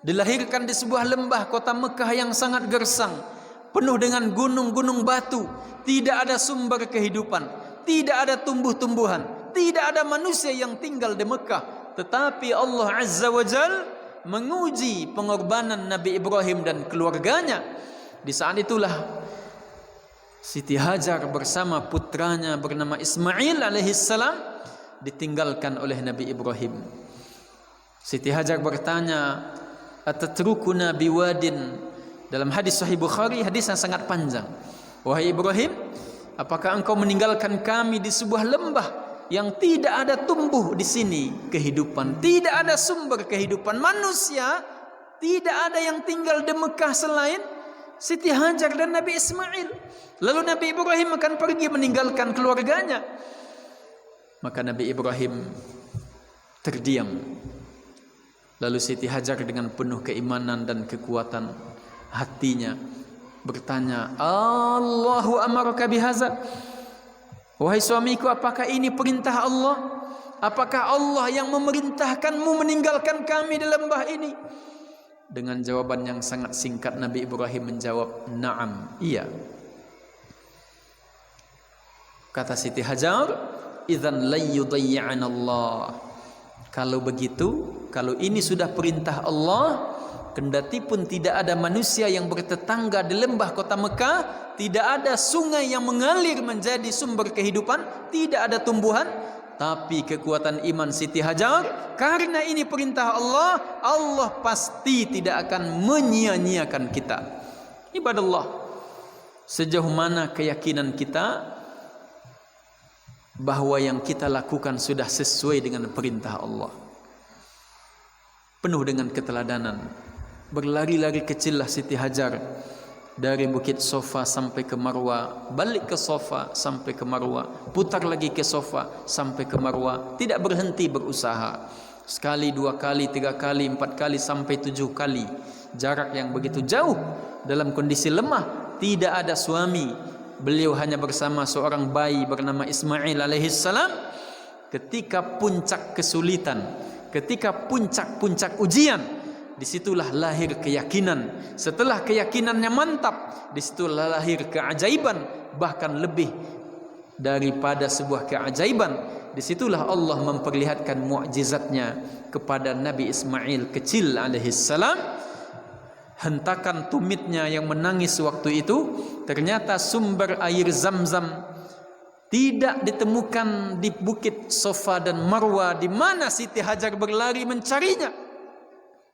dilahirkan di sebuah lembah kota Mekah yang sangat gersang, penuh dengan gunung-gunung batu, tidak ada sumber kehidupan, tidak ada tumbuh-tumbuhan, tidak ada manusia yang tinggal di Mekah. Tetapi Allah Azza wa Jal menguji pengorbanan Nabi Ibrahim dan keluarganya. Di saat itulah Siti Hajar bersama putranya bernama Ismail alaihissalam ditinggalkan oleh Nabi Ibrahim. Siti Hajar bertanya, "Atatrukuna biwadin?" Dalam hadis Sahih Bukhari, hadis yang sangat panjang. "Wahai Ibrahim, apakah engkau meninggalkan kami di sebuah lembah yang tidak ada tumbuh di sini kehidupan, tidak ada sumber kehidupan manusia, tidak ada yang tinggal di Mekah selain Siti Hajar dan Nabi Ismail. Lalu Nabi Ibrahim akan pergi meninggalkan keluarganya." Maka Nabi Ibrahim terdiam. Lalu Siti Hajar dengan penuh keimanan dan kekuatan hatinya bertanya, "Allahu amaraka bihaza?" Wahai suamiku, apakah ini perintah Allah? Apakah Allah yang memerintahkanmu meninggalkan kami di lembah ini? Dengan jawaban yang sangat singkat Nabi Ibrahim menjawab, "Na'am, iya." Kata Siti Hajar, "Idzan la yudayyi'ana Allah." Kalau begitu, kalau ini sudah perintah Allah, kendati pun tidak ada manusia yang bertetangga di lembah kota Mekah, tidak ada sungai yang mengalir menjadi sumber kehidupan, tidak ada tumbuhan, tapi kekuatan iman Siti Hajar, karena ini perintah Allah, Allah pasti tidak akan menyia-nyiakan kita. Ibadallah, sejauh mana keyakinan kita bahwa yang kita lakukan sudah sesuai dengan perintah Allah? Penuh dengan keteladanan. Berlari-lari kecillah Siti Hajar dari Bukit Sofa sampai ke Marwa, balik ke Sofa sampai ke Marwa, putar lagi ke Sofa sampai ke Marwa, tidak berhenti berusaha. Sekali, dua kali, tiga kali, empat kali, sampai 7 kali. Jarak yang begitu jauh dalam kondisi lemah, tidak ada suami. Beliau hanya bersama seorang bayi bernama Ismail alaihissalam. Ketika puncak kesulitan, ketika puncak-puncak ujian, disitulah lahir keyakinan. Setelah keyakinannya mantap, disitulah lahir keajaiban. Bahkan lebih daripada sebuah keajaiban, disitulah Allah memperlihatkan mukjizatnya kepada Nabi Ismail kecil alaihissalam. Hentakan tumitnya yang menangis waktu itu, ternyata sumber air Zam-Zam tidak ditemukan di bukit Safa dan Marwa di mana Siti Hajar berlari mencarinya,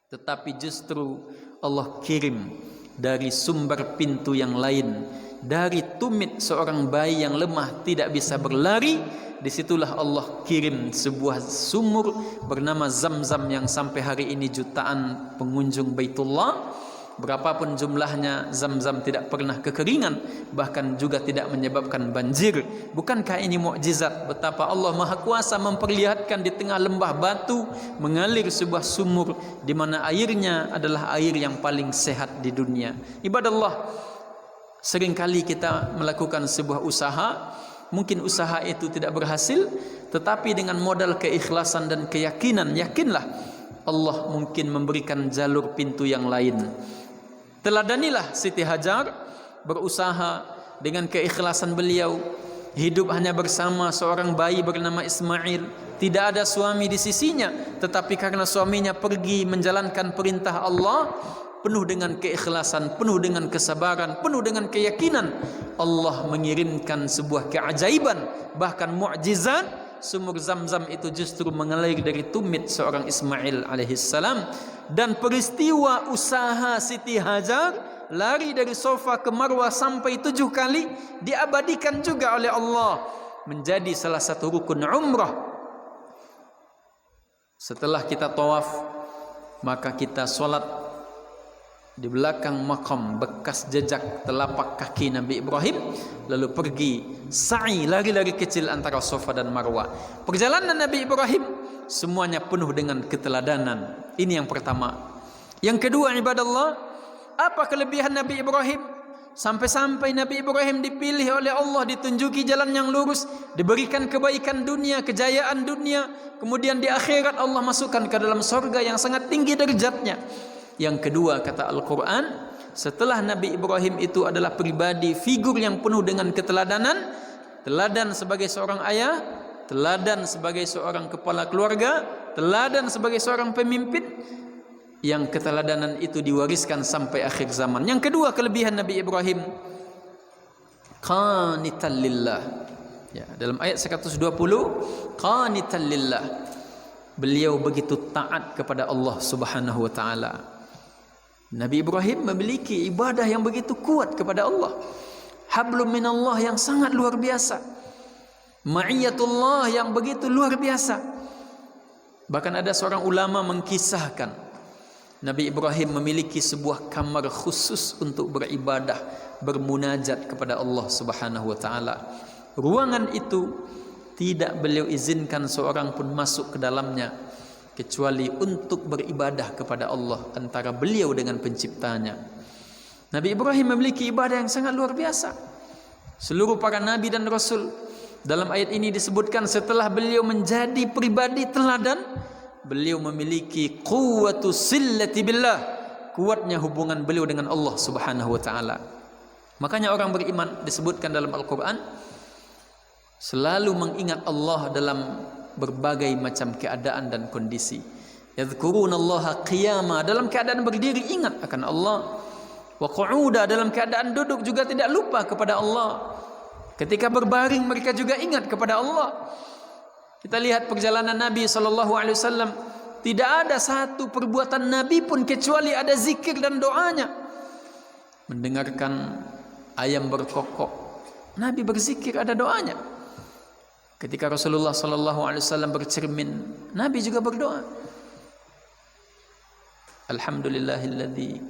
tetapi justru Allah kirim dari sumber pintu yang lain, dari tumit seorang bayi yang lemah tidak bisa berlari. Disitulah Allah kirim sebuah sumur bernama Zam-Zam yang sampai hari ini jutaan pengunjung Baitullah, berapapun jumlahnya, Zam-Zam tidak pernah kekeringan, bahkan juga tidak menyebabkan banjir. Bukankah ini mukjizat betapa Allah Maha Kuasa memperlihatkan di tengah lembah batu mengalir sebuah sumur di mana airnya adalah air yang paling sehat di dunia. Ibadallah, seringkali kita melakukan sebuah usaha, mungkin usaha itu tidak berhasil, tetapi dengan modal keikhlasan dan keyakinan, yakinlah Allah mungkin memberikan jalur pintu yang lain. Teladanilah Siti Hajar berusaha dengan keikhlasan beliau, hidup hanya bersama seorang bayi bernama Ismail, tidak ada suami di sisinya, tetapi karena suaminya pergi menjalankan perintah Allah, penuh dengan keikhlasan, penuh dengan kesabaran, penuh dengan keyakinan, Allah mengirimkan sebuah keajaiban, bahkan mukjizat. Sumur Zam-Zam itu justru mengalir dari tumit seorang Ismail alaihissalam. Dan peristiwa usaha Siti Hajar lari dari Safa ke Marwah sampai 7 kali diabadikan juga oleh Allah menjadi salah satu rukun umrah. Setelah kita tawaf, maka kita solat di belakang makam bekas jejak telapak kaki Nabi Ibrahim, lalu pergi sa'i, lari-lari kecil antara Safa dan Marwah. Perjalanan Nabi Ibrahim semuanya penuh dengan keteladanan. Ini yang pertama. Yang kedua, ibadallah, apa kelebihan Nabi Ibrahim? Sampai-sampai Nabi Ibrahim dipilih oleh Allah, ditunjuki jalan yang lurus, diberikan kebaikan dunia, kejayaan dunia, kemudian di akhirat Allah masukkan ke dalam surga yang sangat tinggi derajatnya. Yang kedua, kata Al-Quran, setelah Nabi Ibrahim itu adalah pribadi, figur yang penuh dengan keteladanan, teladan sebagai seorang ayah, teladan sebagai seorang kepala keluarga, teladan sebagai seorang pemimpin, yang keteladanan itu diwariskan sampai akhir zaman. Yang kedua kelebihan Nabi Ibrahim, qanitan lillah. Ya, dalam ayat 120, qanitan lillah. Beliau begitu taat kepada Allah Subhanahu wa taala. Nabi Ibrahim memiliki ibadah yang begitu kuat kepada Allah. Hablum minallah yang sangat luar biasa. Ma'iyatullah yang begitu luar biasa. Bahkan ada seorang ulama mengkisahkan Nabi Ibrahim memiliki sebuah kamar khusus untuk beribadah, bermunajat kepada Allah Subhanahu wa taala. Ruangan itu tidak beliau izinkan seorang pun masuk ke dalamnya kecuali untuk beribadah kepada Allah antara beliau dengan penciptanya. Nabi Ibrahim memiliki ibadah yang sangat luar biasa. Seluruh para nabi dan rasul, dalam ayat ini disebutkan setelah beliau menjadi pribadi teladan, beliau memiliki quwwatu sillati billah, kuatnya hubungan beliau dengan Allah Subhanahu wa taala. Makanya orang beriman disebutkan dalam Al-Qur'an selalu mengingat Allah dalam berbagai macam keadaan dan kondisi. Yadhkurunallaha qiyama, dalam keadaan berdiri ingat akan Allah. Wa qu'uda, dalam keadaan duduk juga tidak lupa kepada Allah. Ketika berbaring mereka juga ingat kepada Allah. Kita lihat perjalanan Nabi SAW, tidak ada satu perbuatan Nabi pun kecuali ada zikir dan doanya. Mendengarkan ayam berkokok, Nabi berzikir, ada doanya. Ketika Rasulullah SAW bercermin, Nabi juga berdoa. Alhamdulillahilladzi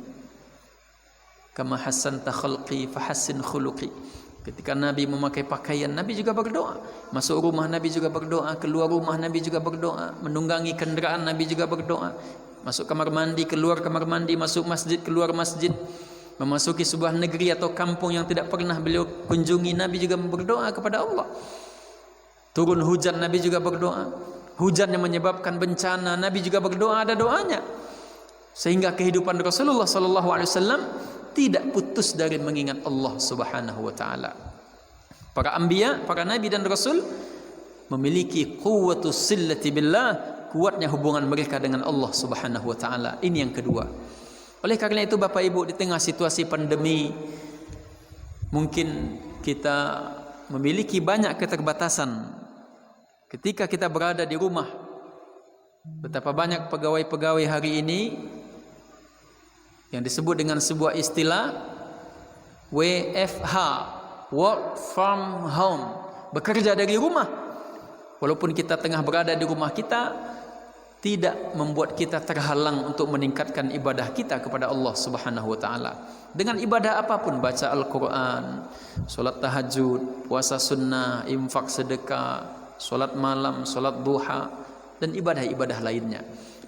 kama hassanta khalqi fahassin khuluqi. Ketika Nabi memakai pakaian, Nabi juga berdoa. Masuk rumah, Nabi juga berdoa. Keluar rumah, Nabi juga berdoa. Menunggangi kendaraan, Nabi juga berdoa. Masuk kamar mandi, keluar kamar mandi. Masuk masjid, keluar masjid. memasuki sebuah negeri atau kampung yang tidak pernah beliau kunjungi, Nabi juga berdoa kepada Allah. Turun hujan, Nabi juga berdoa. Hujan yang menyebabkan bencana, Nabi juga berdoa, ada doanya. Sehingga kehidupan Rasulullah sallallahu alaihi wasallam tidak putus dari mengingat Allah Subhanahu wa taala. Para anbiya, para nabi dan rasul memiliki quwwatus sillati billah, kuatnya hubungan mereka dengan Allah Subhanahu wa taala. Ini yang kedua. Oleh karena itu Bapak Ibu, di tengah situasi pandemi mungkin kita memiliki banyak keterbatasan. Ketika kita berada di rumah, betapa banyak pegawai-pegawai hari ini yang disebut dengan sebuah istilah WFH, work from home, bekerja dari rumah. Walaupun kita tengah berada di rumah kita, tidak membuat kita terhalang untuk meningkatkan ibadah kita kepada Allah Subhanahu wa taala. Dengan ibadah apapun, baca Al-Quran, solat tahajud, puasa sunnah, infak sedekah, solat malam, solat duha, dan ibadah-ibadah lainnya.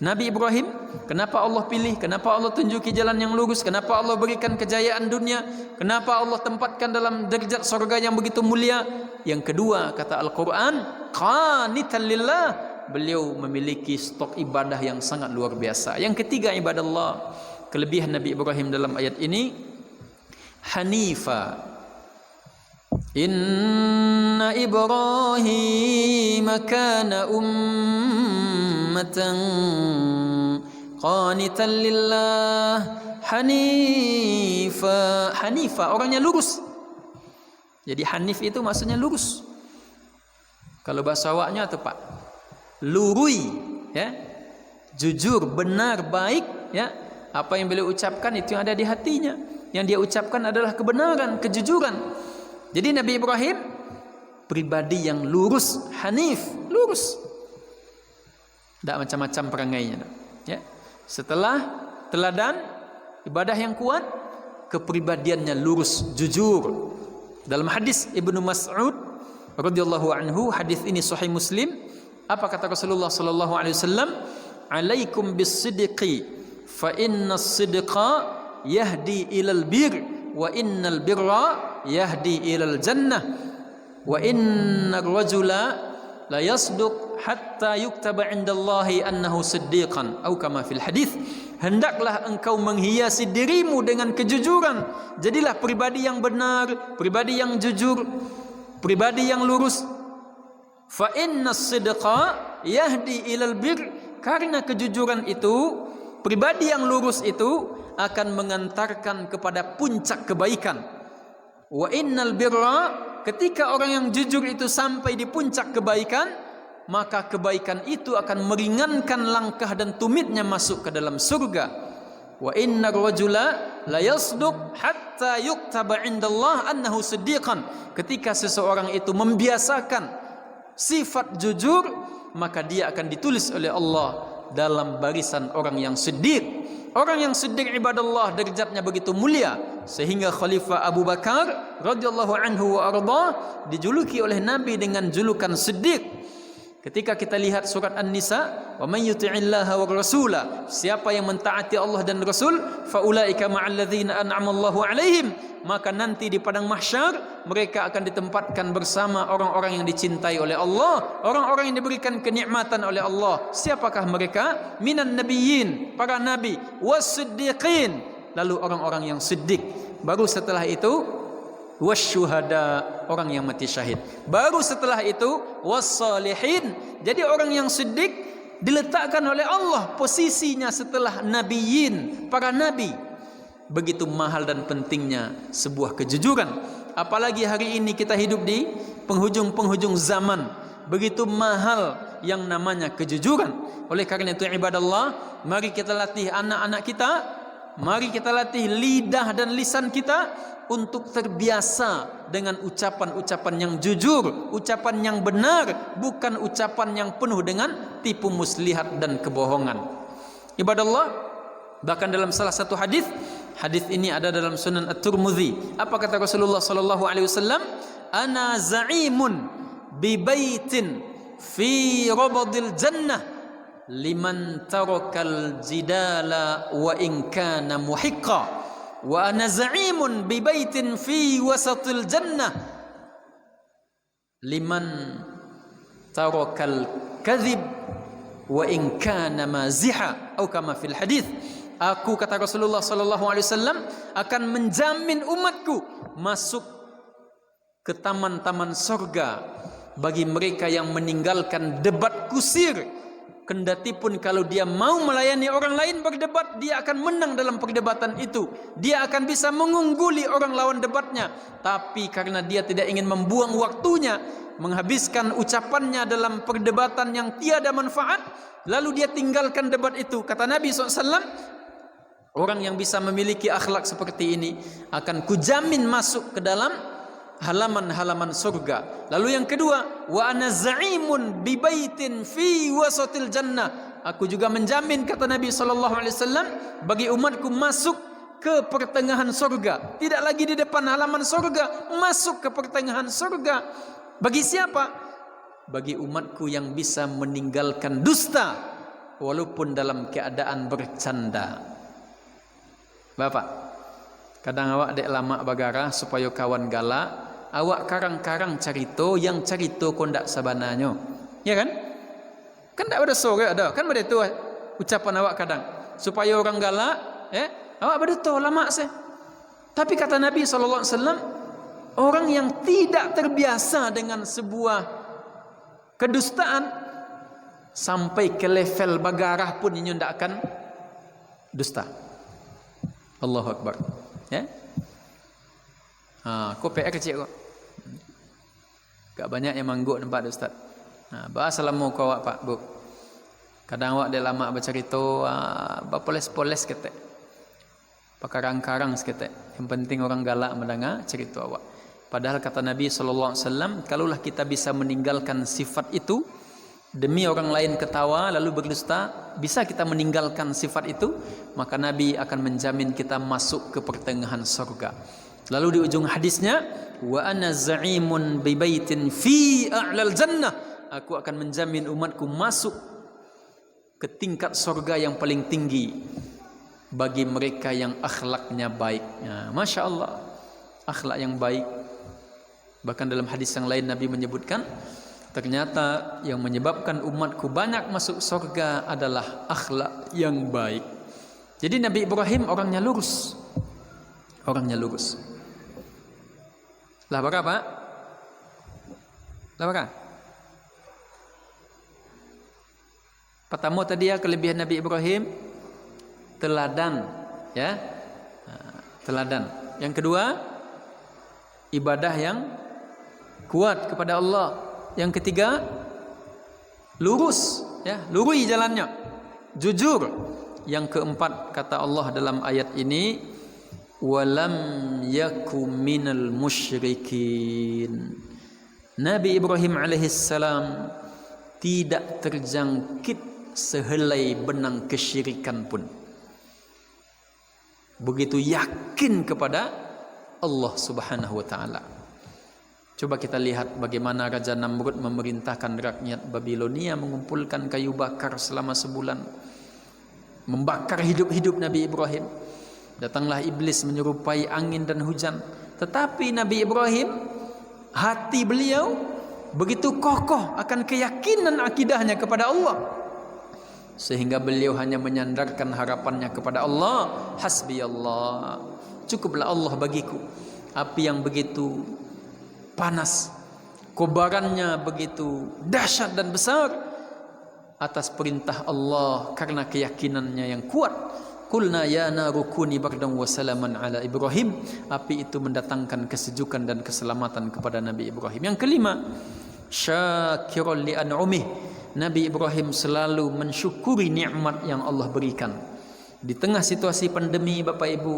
Nabi Ibrahim, kenapa Allah pilih? Kenapa Allah tunjuki jalan yang lurus? Kenapa Allah berikan kejayaan dunia? Kenapa Allah tempatkan dalam derajat surga yang begitu mulia? Yang kedua, kata Al-Quran, qanitan lillah, beliau memiliki stok ibadah yang sangat luar biasa. Yang ketiga, ibadah Allah, kelebihan Nabi Ibrahim dalam ayat ini, hanifa. Inna Ibrahim kana ummatan qanitan lillah hanifa. Hanifa orangnya lurus. Jadi hanif itu maksudnya lurus. Kalau bahasa awaknya tepat, lurui, ya, jujur, benar, baik, ya. Apa yang beliau ucapkan itu yang ada di hatinya. Yang dia ucapkan adalah kebenaran, kejujuran. Jadi Nabi Ibrahim pribadi yang lurus, hanif, lurus. Tak macam-macam perangainya. Ya. Setelah teladan ibadah yang kuat, kepribadiannya lurus, jujur. Dalam hadis Ibnu Mas'ud radhiyallahu anhu, hadis ini sahih Muslim, apa kata Rasulullah sallallahu alaihi wasallam? Alaikum bis-sidqi fa innas sidqa yahdi ilal bir wa innal birra yahdi ilal jannah wa innar rajula la yasduq hatta yuktaba indallahi annahu siddiqan atau kama fil hadis. Hendaklah engkau menghiasi dirimu dengan kejujuran. Jadilah pribadi yang benar, pribadi yang jujur, pribadi yang lurus. Fa innas sidqa yahdi ilal bir, karena kejujuran itu, pribadi yang lurus itu akan mengantarkan kepada puncak kebaikan. Wa innal birra, ketika orang yang jujur itu sampai di puncak kebaikan, maka kebaikan itu akan meringankan langkah dan tumitnya masuk ke dalam surga. Wa innar rajula la yasduq hatta yuktaba indallah annahu siddiqan. Ketika seseorang itu membiasakan sifat jujur, maka dia akan ditulis oleh Allah dalam barisan orang yang siddiq. Orang yang siddiq ibadallah derajatnya begitu mulia, sehingga Khalifah Abu Bakar radhiyallahu anhu wa arda dijuluki oleh Nabi dengan julukan siddiq. Ketika kita lihat surat An-Nisa, wa man yuti'illaha wa rasula, siapa yang mentaati Allah dan Rasul, fa ulaika ma'al ladzina an'ama Allahu 'alaihim, maka nanti di padang mahsyar mereka akan ditempatkan bersama orang-orang yang dicintai oleh Allah, orang-orang yang diberikan kenikmatan oleh Allah. Siapakah mereka? Minan nabiyyin, para nabi, was-siddiqin, lalu orang-orang yang siddiq. Baru setelah itu wasyuhada, orang yang mati syahid. Baru setelah itu wassalihin. Jadi orang yang siddiq diletakkan oleh Allah posisinya setelah nabiyyin, para nabi. Begitu mahal dan pentingnya sebuah kejujuran. Apalagi hari ini kita hidup di penghujung-penghujung zaman. Begitu mahal yang namanya kejujuran. Oleh karena itu ibadallah, mari kita latih anak-anak kita, mari kita latih lidah dan lisan kita untuk terbiasa dengan ucapan-ucapan yang jujur, ucapan yang benar, bukan ucapan yang penuh dengan tipu muslihat dan kebohongan. Ibadallah, bahkan dalam salah satu hadis ini ada dalam Sunan At-Tirmidzi. Apa kata Rasulullah sallallahu alaihi wasallam? Ana za'imun bi baitin fi rabadil jannah liman tarakal jidala wa in kana muhiqqa. wa ana za'imun bi baitin fi wasatil jannah liman tarakal kadhib wa in kana maziha atau kama fil hadis. Aku, kata Rasulullah sallallahu alaihi wasallam, akan menjamin umatku masuk ke taman-taman surga bagi mereka yang meninggalkan debat kusir. Kendati pun kalau dia mau melayani orang lain berdebat, dia akan menang dalam perdebatan itu. Dia akan bisa mengungguli orang lawan debatnya. Tapi karena dia tidak ingin membuang waktunya, menghabiskan ucapannya dalam perdebatan yang tiada manfaat, lalu dia tinggalkan debat itu. Kata Nabi SAW, orang yang bisa memiliki akhlak seperti ini akan kujamin masuk ke dalam halaman-halaman surga. Lalu yang kedua, wa ana za'imun bi baitin fi wasatil jannah. Aku juga menjamin, kata Nabi sallallahu alaihi wasallam, bagi umatku masuk ke pertengahan surga. Tidak lagi di depan halaman surga, masuk ke pertengahan surga. Bagi siapa? Bagi umatku yang bisa meninggalkan dusta walaupun dalam keadaan bercanda. Bapak, kadang awak dek lama bagara supaya kawan galak, awak karang-karang carito yang carito kau ndak sabananya, ya kan? Kan ndak ada sore ada, kan begitu ucapan awak kadang supaya orang galak, awak begitu lama sih. Tapi kata Nabi SAW, orang yang tidak terbiasa dengan sebuah kedustaan sampai ke level bagarah pun ini ndak akan dusta. Allahu Akbar. Ya? Kau PR kecil kau. Gak banyak yang mangguk nampak Ustaz. Assalamu kau awak Pak Bu. Kadang awak dia lama bercerita, berpoles-poles ketek. Pakarang-karang seketek. Yang penting orang galak mendengar cerita awak. Padahal kata Nabi SAW, kalaulah kita bisa meninggalkan sifat itu, demi orang lain ketawa lalu berdusta, bisa kita meninggalkan sifat itu, maka Nabi akan menjamin kita masuk ke pertengahan surga. Lalu di ujung hadisnya, wa ana za'imun bi baitin fi a'lal jannah. Aku akan menjamin umatku masuk ke tingkat surga yang paling tinggi bagi mereka yang akhlaknya baik. Masya Allah, akhlak yang baik. Bahkan dalam hadis yang lain Nabi menyebutkan, ternyata yang menyebabkan umatku banyak masuk surga adalah akhlak yang baik. Jadi Nabi Ibrahim orangnya lurus. Orangnya lurus. Lah berapa? Lah berapa? Pertama tadi ya, kelebihan Nabi Ibrahim teladan, ya. Teladan. Yang kedua, ibadah yang kuat kepada Allah. Yang ketiga, lurus, ya, lurus jalannya, jujur. Yang keempat, kata Allah dalam ayat ini, walam yaku minal musyrikin. Nabi Ibrahim alaihissalam tidak terjangkit sehelai benang kesyirikan pun. Begitu yakin kepada Allah Subhanahu wa taala. Coba kita lihat bagaimana Raja Namrud memerintahkan rakyat Babilonia mengumpulkan kayu bakar selama sebulan, membakar hidup-hidup Nabi Ibrahim. Datanglah iblis menyerupai angin dan hujan, tetapi Nabi Ibrahim, hati beliau begitu kokoh akan keyakinan akidahnya kepada Allah, sehingga beliau hanya menyandarkan harapannya kepada Allah. Hasbi Allah, cukuplah Allah bagiku. Api yang begitu panas, kobarannya begitu dahsyat dan besar, atas perintah Allah karena keyakinannya yang kuat. Qulna ya naru kuni bardan wa salaman ala Ibrahim. Api itu mendatangkan kesejukan dan keselamatan kepada Nabi Ibrahim. Yang kelima, syakiran li an'umih. Nabi Ibrahim selalu mensyukuri nikmat yang Allah berikan. Di tengah situasi pandemi, Bapak Ibu,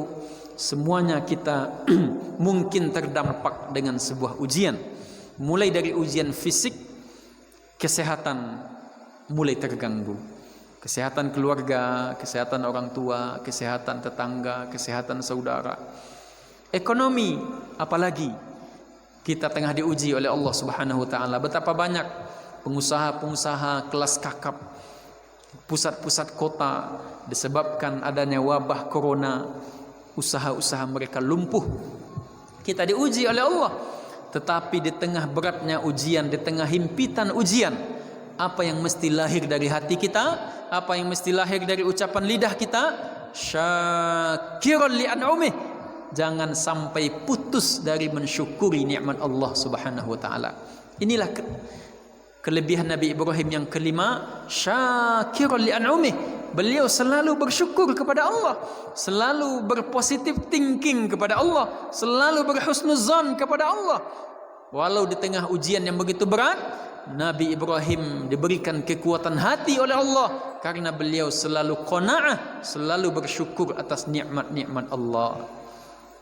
semuanya kita mungkin terdampak dengan sebuah ujian. Mulai dari ujian fisik, kesehatan mulai terganggu. Kesehatan keluarga, kesehatan orang tua, kesehatan tetangga, kesehatan saudara. Ekonomi, apalagi kita tengah diuji oleh Allah Subhanahu wa taala. Betapa banyak pengusaha-pengusaha kelas kakap, pusat-pusat kota disebabkan adanya wabah corona usaha-usaha mereka lumpuh. Kita diuji oleh Allah. Tetapi di tengah beratnya ujian, di tengah himpitan ujian, apa yang mesti lahir dari hati kita, apa yang mesti lahir dari ucapan lidah kita? Syakiran li an'umih. Jangan sampai putus dari mensyukuri nikmat Allah Subhanahu wa taala. Inilah kelebihan Nabi Ibrahim yang kelima, syakiran li an'umih. Beliau selalu bersyukur kepada Allah, selalu berpositif thinking kepada Allah, selalu berhusnuzan kepada Allah. Walau di tengah ujian yang begitu berat, Nabi Ibrahim diberikan kekuatan hati oleh Allah karena beliau selalu qanaah, selalu bersyukur atas nikmat-nikmat Allah.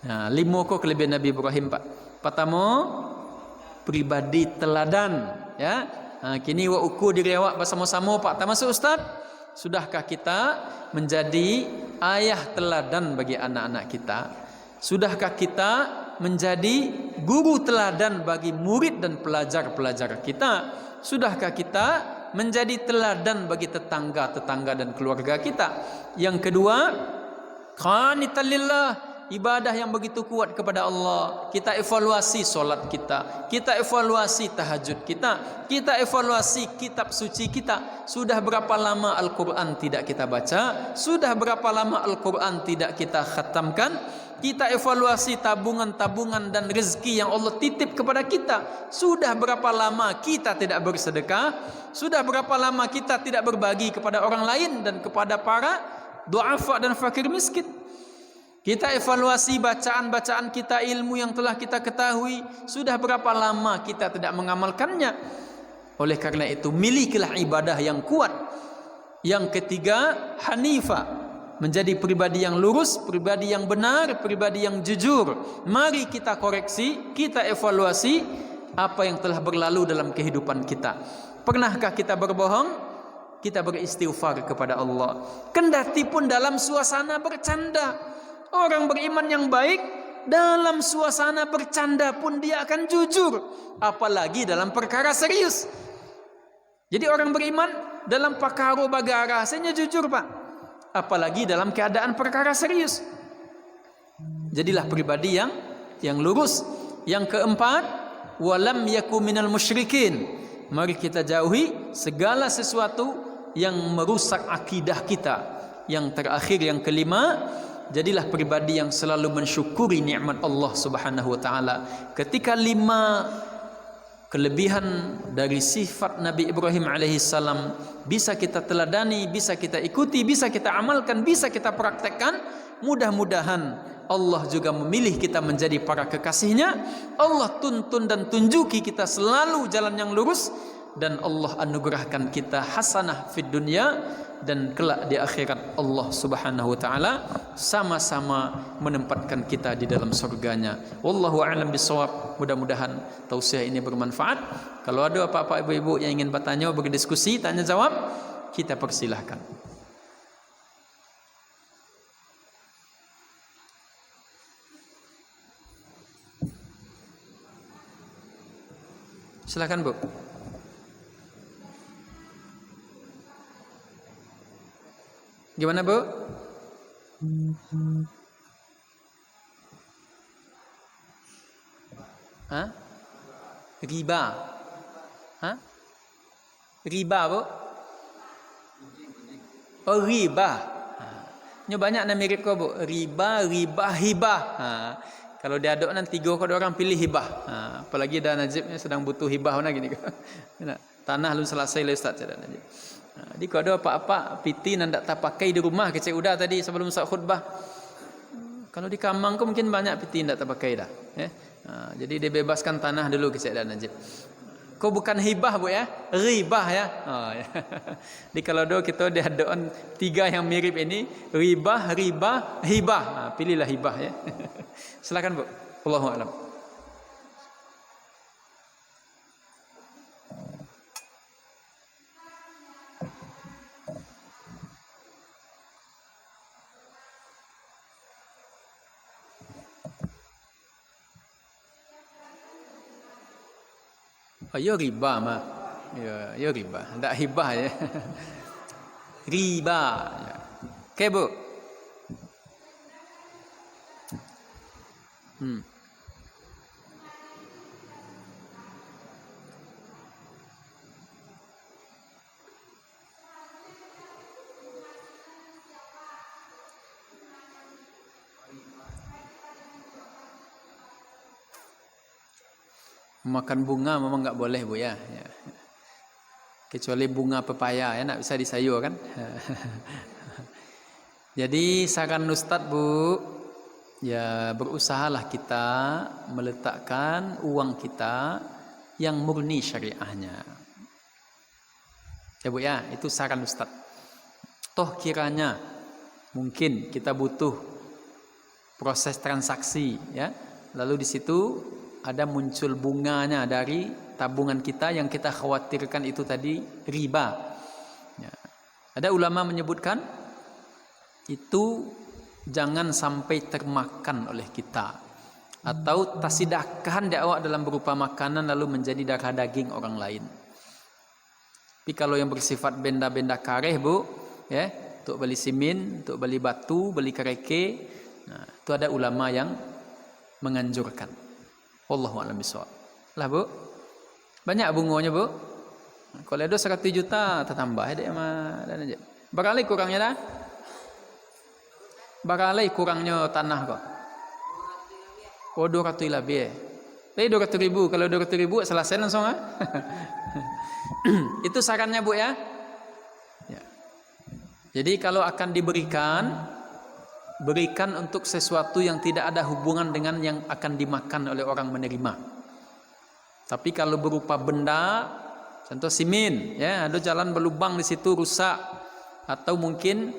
Nah, 5 kelebihan Nabi Ibrahim, Pak. Pertama, pribadi teladan, ya. Kini wa uku direwak bersama-sama, Pak. Termasuk Ustaz. Sudahkah kita menjadi ayah teladan bagi anak-anak kita? Sudahkah kita menjadi guru teladan bagi murid dan pelajar-pelajar kita? Sudahkah kita menjadi teladan bagi tetangga-tetangga dan keluarga kita? Yang kedua, qanitan lillah, ibadah yang begitu kuat kepada Allah. Kita evaluasi solat kita, kita evaluasi tahajud kita, kita evaluasi kitab suci kita. Sudah berapa lama Al-Quran tidak kita baca? Sudah berapa lama Al-Quran tidak kita khatamkan? Kita evaluasi tabungan-tabungan dan rezeki yang Allah titip kepada kita. Sudah berapa lama kita tidak bersedekah? Sudah berapa lama kita tidak berbagi kepada orang lain dan kepada para du'afa dan fakir miskin? Kita evaluasi bacaan-bacaan kita, ilmu yang telah kita ketahui. Sudah berapa lama kita tidak mengamalkannya? Oleh karena itu, milikilah ibadah yang kuat. Yang ketiga, hanifah, menjadi pribadi yang lurus, pribadi yang benar, pribadi yang jujur. Mari kita koreksi, kita evaluasi apa yang telah berlalu dalam kehidupan kita. Pernahkah kita berbohong? Kita beristighfar kepada Allah. Kendati pun dalam suasana bercanda. Orang beriman yang baik dalam suasana bercanda pun dia akan jujur, apalagi dalam perkara serius. Jadi orang beriman dalam perkara bagara rasanya jujur, Pak, apalagi dalam keadaan perkara serius. Jadilah pribadi yang lurus. Yang keempat, walam yaku minal musyrikin. Mari kita jauhi segala sesuatu yang merusak akidah kita. Yang terakhir, yang kelima, jadilah pribadi yang selalu mensyukuri nikmat Allah Subhanahu wa taala. Ketika 5 kelebihan dari sifat Nabi Ibrahim alaihissalam bisa kita teladani, bisa kita ikuti, bisa kita amalkan, bisa kita praktekkan, mudah-mudahan Allah juga memilih kita menjadi para kekasihnya. Allah tuntun dan tunjuki kita selalu jalan yang lurus, dan Allah anugerahkan kita hasanah fid dunya, dan kelak di akhirat Allah Subhanahu wa taala sama-sama menempatkan kita di dalam surganya. Wallahu a'lam bissawab. Mudah-mudahan tausiah ini bermanfaat. Kalau ada apa-apa ibu-ibu yang ingin bertanya, berdiskusi, tanya jawab, kita persilahkan. Silakan, Bu. Gimana, Bu? Hah? Riba. Hah? Riba, Bu? Oh, riba. Ini banyak nak mirip kau, Bu. Riba, hibah. Kalau dia ada nanti 3 orang pilih hibah. Apalagi dah Najib ni sedang butuh hibah nak gini. Tanah lu selesai le Ustaz cakap Najib. Jadi kalau ada apa-apa piti nak tak pakai di rumah kecik udah tadi sebelum saat khutbah. Kalau di Kamang kau mungkin banyak piti nak tak pakai dah. Jadi dia bebaskan tanah dulu kecik dah Najib. Kau bukan hibah, Bu, ya, ribah, ya. Ya. Jadi kalau kita ada 3 yang mirip ini, ribah, hibah. Pilihlah hibah, ya. Silakan, Bu. Wallahu a'lam. Oh, ya riba mah. Ya riba. Tak hibah ya. Riba. Ya. Okey, Bu. Hmm. Makan bunga memang nggak boleh Bu ya. Ya. Kecuali bunga pepaya ya, nggak bisa disayur kan. Jadi saran Ustadz Bu, ya berusahalah kita meletakkan uang kita yang murni syariahnya. Ya Bu ya, itu saran Ustadz. Toh kiranya mungkin kita butuh proses transaksi ya. Lalu di situ ada muncul bunganya dari tabungan kita yang kita khawatirkan itu tadi riba. Ya. Ada ulama menyebutkan itu jangan sampai termakan oleh kita atau tasidahkan awak dalam berupa makanan lalu menjadi darah daging orang lain. Tapi kalau yang bersifat benda-benda kareh Bu, ya, untuk beli simin, untuk beli batu, beli kereke, nah, itu ada ulama yang menganjurkan. Wallahu a'lam bishawab. Lah Bu, banyak bunganya Bu. Kalau ada 100 juta tambah ada mah dan aja. Beralih kurangnya dah. Beralih kurangnya tanah kok. Oh 200 lebih. Tapi 200 ribu, kalau 200 ribu selesai langsung ah. Itu sarannya Bu ya. Ya. Jadi kalau akan diberikan, berikan untuk sesuatu yang tidak ada hubungan dengan yang akan dimakan oleh orang menerima. Tapi kalau berupa benda, contoh simin, ya, ada jalan berlubang di situ rusak, atau mungkin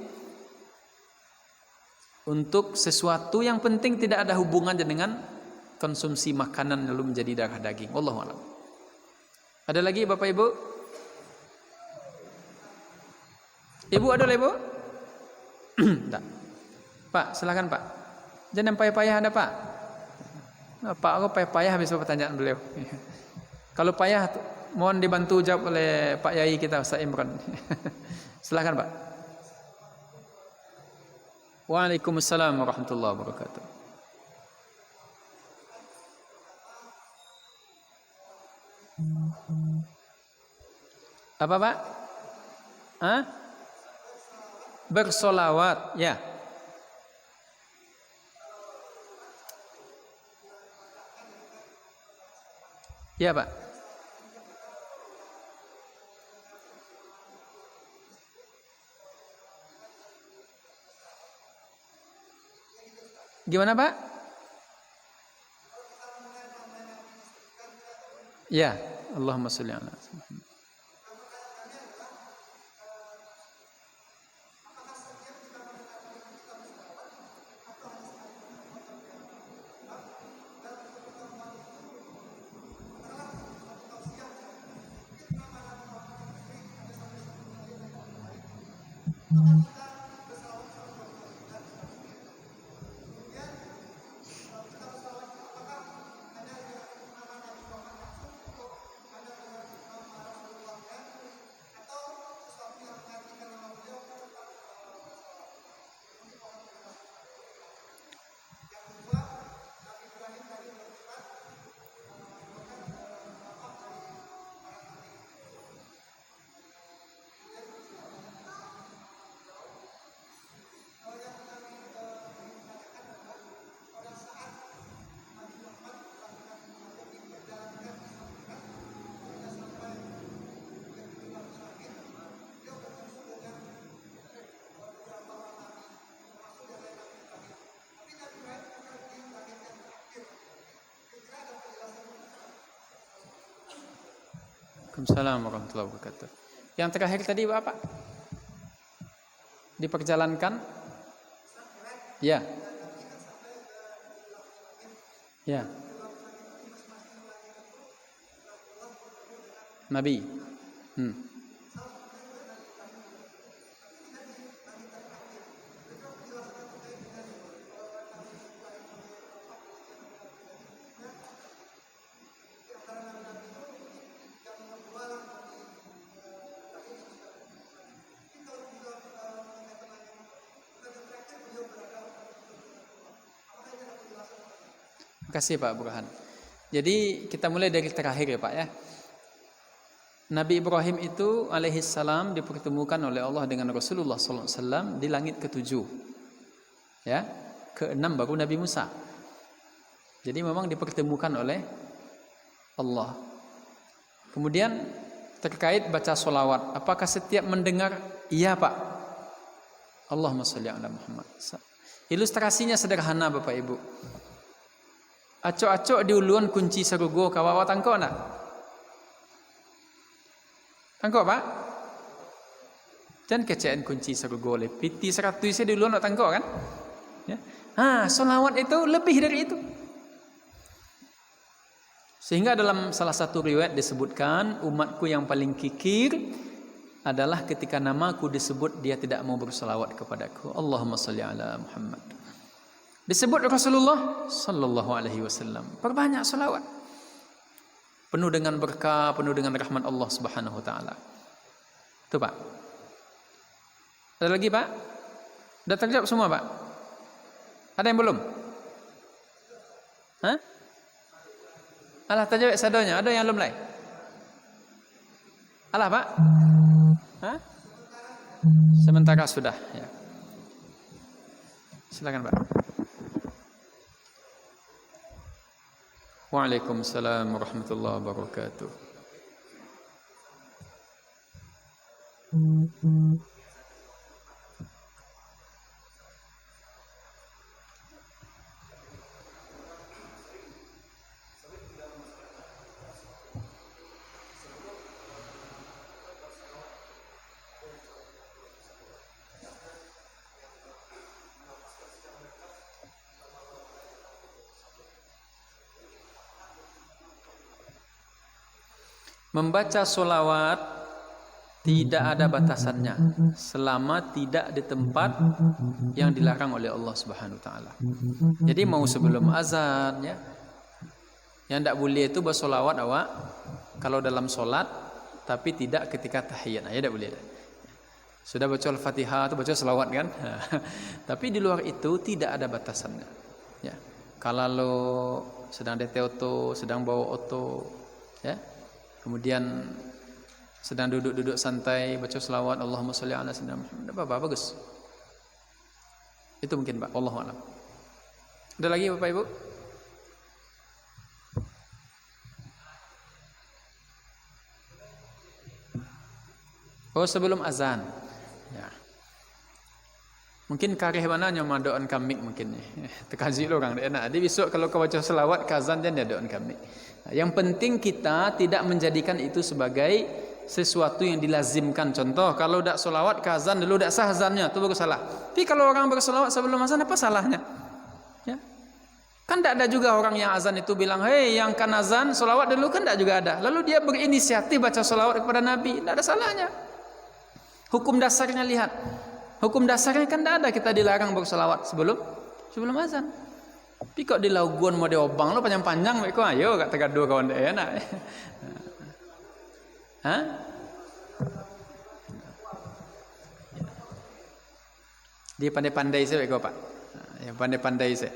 untuk sesuatu yang penting tidak ada hubungannya dengan konsumsi makanan lalu menjadi darah daging. Wallahu a'lam. Ada lagi Bapak Ibu? Ibu ada lagi Bu? Tak. Pak, silakan Pak. Jangan payah-payah ada Pak. Nah, Pak, aku payah-payah habis pertanyaan beliau. Kalau payah, mohon dibantu jawab oleh Pak Yai kita Ustaz Imran. Silakan Pak. Waalaikumsalam warahmatullahi wabarakatuh. Apa Pak? Hah? Bersolawat, ya. Ya Pak. Gimana Pak? Ya, Allahumma sholli ala. Waalaikumsalam warahmatullahi wabarakatuh. Yang terakhir tadi Bapak diperjalankan? Ya. Ya. Nabi. Makasih Pak Burhan. Jadi kita mulai dari terakhir ya Pak ya. Nabi Ibrahim itu alaihissalam dipertemukan oleh Allah dengan Rasulullah sallallahu alaihi wasallam di langit ketujuh. Ya, keenam baru Nabi Musa. Jadi memang dipertemukan oleh Allah. Kemudian terkait baca solawat, apakah setiap mendengar? Iya Pak. Allahumma sholli ala Muhammad. Ilustrasinya sederhana Bapak Ibu. Acok-acok diuluan kunci sarugo kawawa tangkok nak? Tangkok Pak? Dan keceen kunci sarugo le. Piti 100 saya diuluan nak tangkok kan? Ya. Solawat itu lebih dari itu. Sehingga dalam salah satu riwayat disebutkan umatku yang paling kikir adalah ketika namaku disebut dia tidak mau bersalawat kepadaku. Allahumma sholli ala Muhammad. Disebut Rasulullah sallallahu alaihi wasallam. Perbanyak salawat. Penuh dengan berkah, penuh dengan rahmat Allah Subhanahu wa taala. Itu Pak. Ada lagi Pak? Sudah terjawab semua Pak? Ada yang belum? Hah? Alah terjawab sadonya, ada yang belum lain? Alah Pak? Hah? Sementara sudah ya. Silakan Pak. Waalaikumsalam warahmatullahi wabarakatuh. Membaca solawat tidak ada batasannya selama tidak di tempat yang dilarang oleh Allah Subhanahu wa taala. Jadi mau sebelum azan ya. Yang tidak boleh itu bersolawat awak kalau dalam solat tapi tidak ketika tahiyat. Ya tidak boleh. Sudah baca Al-Fatihah itu baca selawat kan? Tapi di luar itu tidak ada batasannya. Ya. Kalau lo sedang DT auto, sedang bawa auto, ya. Kemudian sedang duduk-duduk santai baca selawat Allahumma sholli ala sayyidina Muhammad. Apa-apa bagus. Itu mungkin Pak, wallahu a'lam. Ada lagi Bapak Ibu? Oh, sebelum azan. Ya. Mungkin kareh mana yang madoan kamik mungkin ni. Terkaji lo orang enak. Jadi besok kalau kau baca selawat ke azan dia doan kamik. Yang penting kita tidak menjadikan itu sebagai sesuatu yang dilazimkan. Contoh, kalau tidak solawat ke azan dulu tidak sah azannya, itu baru salah. Tapi kalau orang bersolawat sebelum azan, apa salahnya? Ya. Kan tidak ada juga orang yang azan itu bilang, hei yang kan azan, solawat dulu, kan tidak juga ada. Lalu dia berinisiatif baca solawat kepada Nabi, tidak ada salahnya. Hukum dasarnya lihat. Hukum dasarnya kan tidak ada kita dilarang bersolawat sebelum azan. Tapi kok di lauguan mau diobang lo panjang-panjang kok ayo kata gaduh kawan dia enak. Hah? Dia pandai-pandai saya kok Pak. Yang pandai-pandai saya.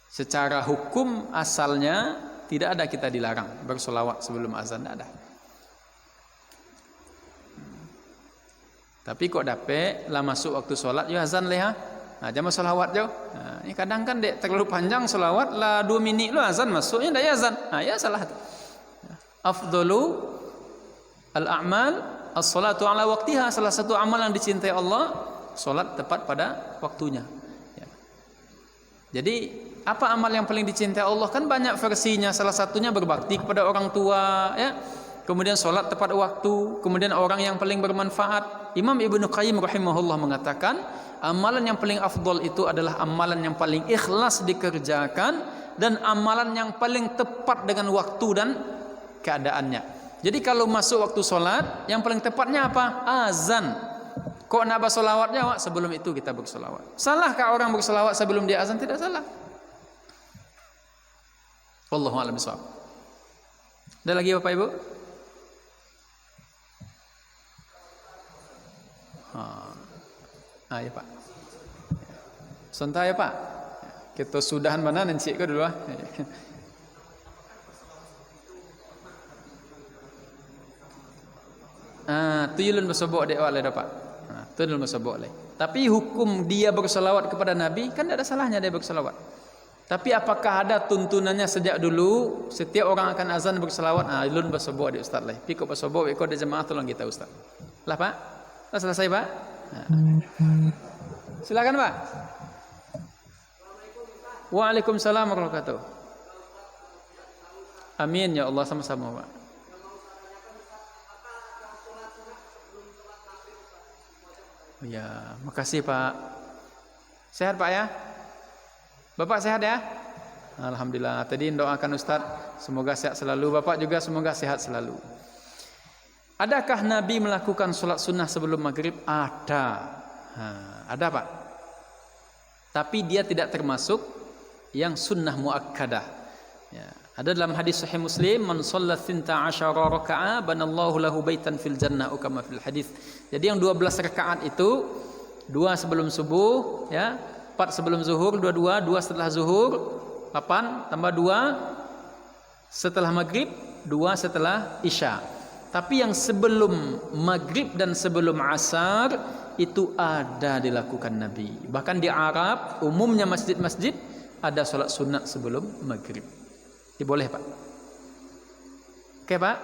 Secara hukum asalnya tidak ada kita dilarang bersolawat sebelum azan, tidak ada. Tapi kok dapet lah masuk waktu solat yo azan leh ha. Jangan solawat jauh. Ini kadang kan dek terlalu panjang solawat lah 2 minit lo azan masuknya dah azan. Ya salah. Afdalu al-a'mal as-salatu ala waqtiha. Salah satu amal yang dicintai Allah solat tepat pada waktunya. Ya. Jadi apa amal yang paling dicintai Allah? Kan banyak versinya. Salah satunya berbakti kepada orang tua, ya. Kemudian solat tepat waktu. Kemudian orang yang paling bermanfaat. Imam Ibnu Qayyim rahimahullah mengatakan, amalan yang paling afdol itu adalah amalan yang paling ikhlas dikerjakan dan amalan yang paling tepat dengan waktu dan keadaannya. Jadi kalau masuk waktu solat, yang paling tepatnya apa? Azan. Kok nak bersolawatnya? Wak? Sebelum itu kita bersolawat. Salahkah orang bersolawat sebelum dia azan? Tidak salah. Wallahu a'lam bishawab. Ada lagi Bapak Ibu? Ya Pak. Sontak ya Pak. Kita sudahan mana nanti ko dulu ah. Tu yulun bersobok dek wale dapat. Tu yulun bersobok le. Tapi hukum dia berselawat kepada Nabi kan tidak ada salahnya dia berselawat. Tapi apakah ada tuntunannya sejak dulu setiap orang akan azan berselawat? Yulun bersobok dek ustaz le. Piko bersobok ikut ada jemaah tolong kita ustaz. Lah Pak? Dah selesai Pak? Silakan Pak. Waalaikumsalam warahmatullahi wabarakatuh. Amin ya Allah sama-sama Pak. Ya, makasih Pak. Sehat Pak ya? Bapak sehat ya? Alhamdulillah. Tadi doakan Ustaz semoga sehat selalu. Bapak juga semoga sehat selalu. Adakah Nabi melakukan sholat sunnah sebelum maghrib? Ada. Ada Pak. Tapi dia tidak termasuk yang sunnah muakkadah. Ya. Ada dalam hadis Sahih Muslim, man shalla 12 raka'ah banallahu lahu baitan fil jannah kama fil hadis. Jadi yang 12 rakaat itu 2 sebelum subuh, ya, 4 sebelum zuhur, 2 setelah zuhur, 8 tambah 2 setelah maghrib, 2 setelah isya. Tapi yang sebelum maghrib dan sebelum asar itu ada dilakukan Nabi. Bahkan di Arab umumnya masjid-masjid ada sholat sunat sebelum maghrib. Boleh Pak. Oke Pak.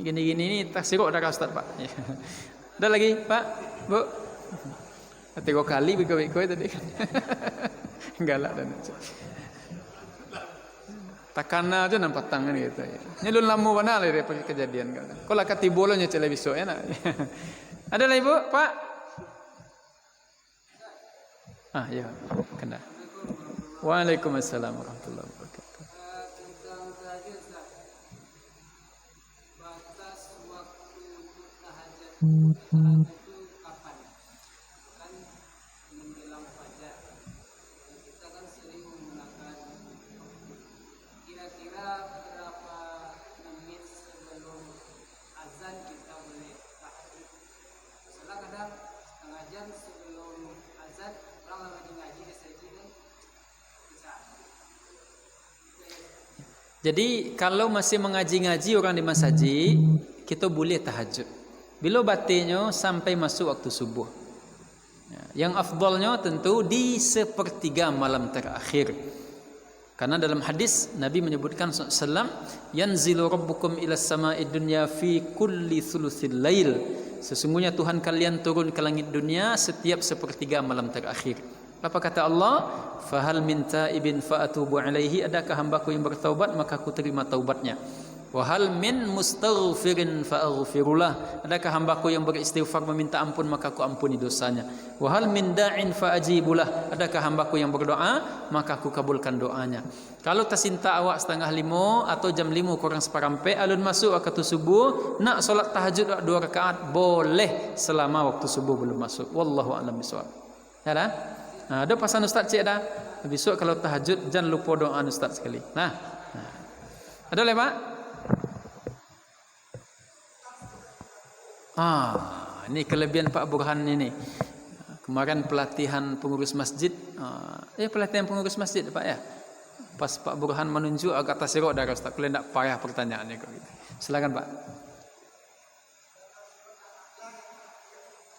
Gini-gini ini tak siruk darah Ustaz Pak. Ada lagi Pak, Bu. 3 kali biko-biko tadi. Galak dan takana aja nampak tangan gitu ya. Nyelun lamu mana lah pakai kejadian kan. Kalau kati bolonya cele besok enak. Ada lagi Bu, Pak? Ya, kena. Waalaikumsalam warahmatullahi wabarakatuh. Tentang tahajud Ustaz. Batas waktu untuk tahajud itu kapan? Kan menjelang fajar. Kita kan sering menggunakan kira-kira berapa menit sebelum azan kita boleh tahajud. Misalnya kadang setengah jam sebelum azan orang lagi ngaji SIG kan. Jadi kalau masih mengaji-ngaji orang di masjid, kita boleh tahajud. Bila batinnya sampai masuk waktu subuh. Yang afdalnya tentu di sepertiga malam terakhir. Karena dalam hadis Nabi menyebutkan sallam, yanzilu rabbukum ila sama'id dunya fi kulli thulutsil lail. Sesungguhnya Tuhan kalian turun ke langit dunia setiap sepertiga malam terakhir. Apa kata Allah? Fahal min taibin fa'atubu alaihi. Adakah hambaku yang bertaubat maka aku terima taubatnya. Wahal min mustaghfirin fa'aghfirullah. Adakah hambaku yang beristighfar meminta ampun maka aku ampuni dosanya. Wahal min da'in fa'ajibulah. Adakah hambaku yang berdoa maka aku kabulkan doanya. Kalau tersinta awak 4:30 atau jam 5 kurang separampe alun masuk waktu subuh nak solat tahajud 2 rakaat boleh selama waktu subuh belum masuk. Wallahu a'lam bishawab. Ya dah? Ada pasan Ustaz cik dah. Besok kalau tahajud jangan lupa doa Ustaz sekali. Ada lagi Pak? Ini kelebihan Pak Burhan ini. Kemarin pelatihan pengurus masjid. Pelatihan pengurus masjid Pak ya. Pas Pak Burhan menunjuk agak tasirok darah Ustaz. Kalau tidak payah pertanyaannya kok gitu. Silakan Pak.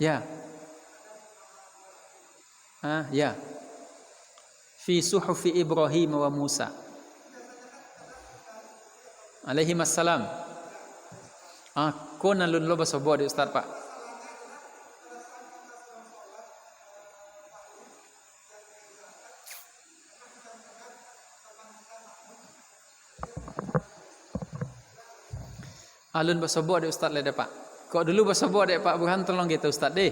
Ya. Ya. Fi suhufi Ibrahim wa Musa alaihi assalam. Kona lun lo basobo di Ustaz Pak. Alun basobo di Ustaz le Pak. Kok dulu basobo dek Pak Burhan tolong kita Ustaz deh.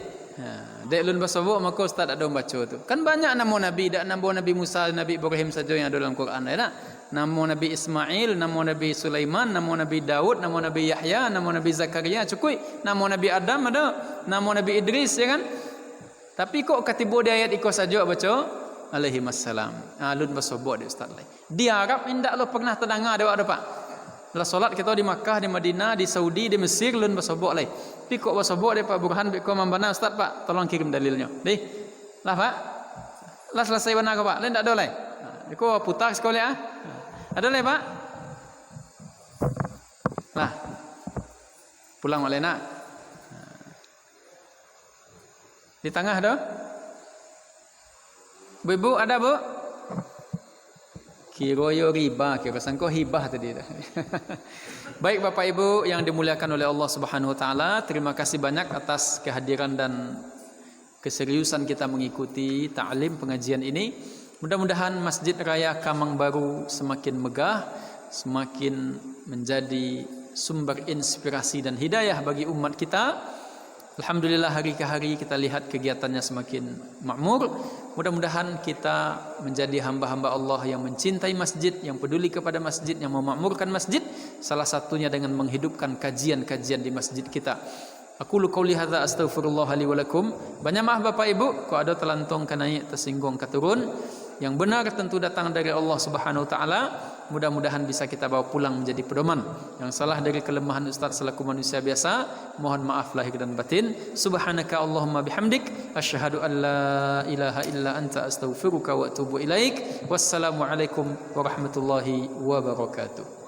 Dek lun basobo maka Ustaz ada baca tu. Kan banyak nama Nabi, dak nama Nabi Musa, Nabi Ibrahim saja yang ada dalam Quran ya nak. Nama Nabi Ismail, nama Nabi Sulaiman, nama Nabi Daud, nama Nabi Yahya, nama Nabi Zakaria, cukup. Nama Nabi Adam ada, nama Nabi Idris ya kan. Tapi kok katibu di ayat iko saja baca alaihi assalam. Alun basobo dek Ustaz le. Di Arab indak lo pernah terdengar ada Pak. Dalam solat kita di Makkah, di Madinah, di Saudi, di Mesir lun basobok lai. Tapi kok basobok dia Pak Burhan biko mambana Ustaz Pak, tolong kirim dalilnya. Deh. Lah Pak. Lah selesai warna ke Pak? Lain tak ada lai. Ko putar sekolah ah. Ada lai Pak? Lah. Pulang oleh nak. Di tengah ada? Bu, ada Bu? Kira yo riba, kira sangko hibah tadi. Baik Bapak Ibu yang dimuliakan oleh Allah Subhanahu wa taala, terima kasih banyak atas kehadiran dan keseriusan kita mengikuti ta'lim pengajian ini. Mudah-mudahan Masjid Raya Kamang Baru semakin megah, semakin menjadi sumber inspirasi dan hidayah bagi umat kita. Alhamdulillah hari ke hari kita lihat kegiatannya semakin makmur. Mudah-mudahan kita menjadi hamba-hamba Allah yang mencintai masjid, yang peduli kepada masjid, yang memakmurkan masjid. Salah satunya dengan menghidupkan kajian-kajian di masjid kita. Aku qauli hadza astaghfirullah li wa lakum. Banyak maaf Bapak Ibu, kalau ada terlantong ke naik, tersinggung ke turun. Yang benar tentu datang dari Allah Subhanahu wa taala. Mudah-mudahan bisa kita bawa pulang menjadi pedoman. Yang salah dari kelemahan Ustaz selaku manusia biasa, mohon maaf lahir dan batin. Subhanaka Allahumma bihamdik, asyhadu an la ilaha illa anta astaghfiruka wa atubu ilaik. Wassalamualaikum warahmatullahi wabarakatuh.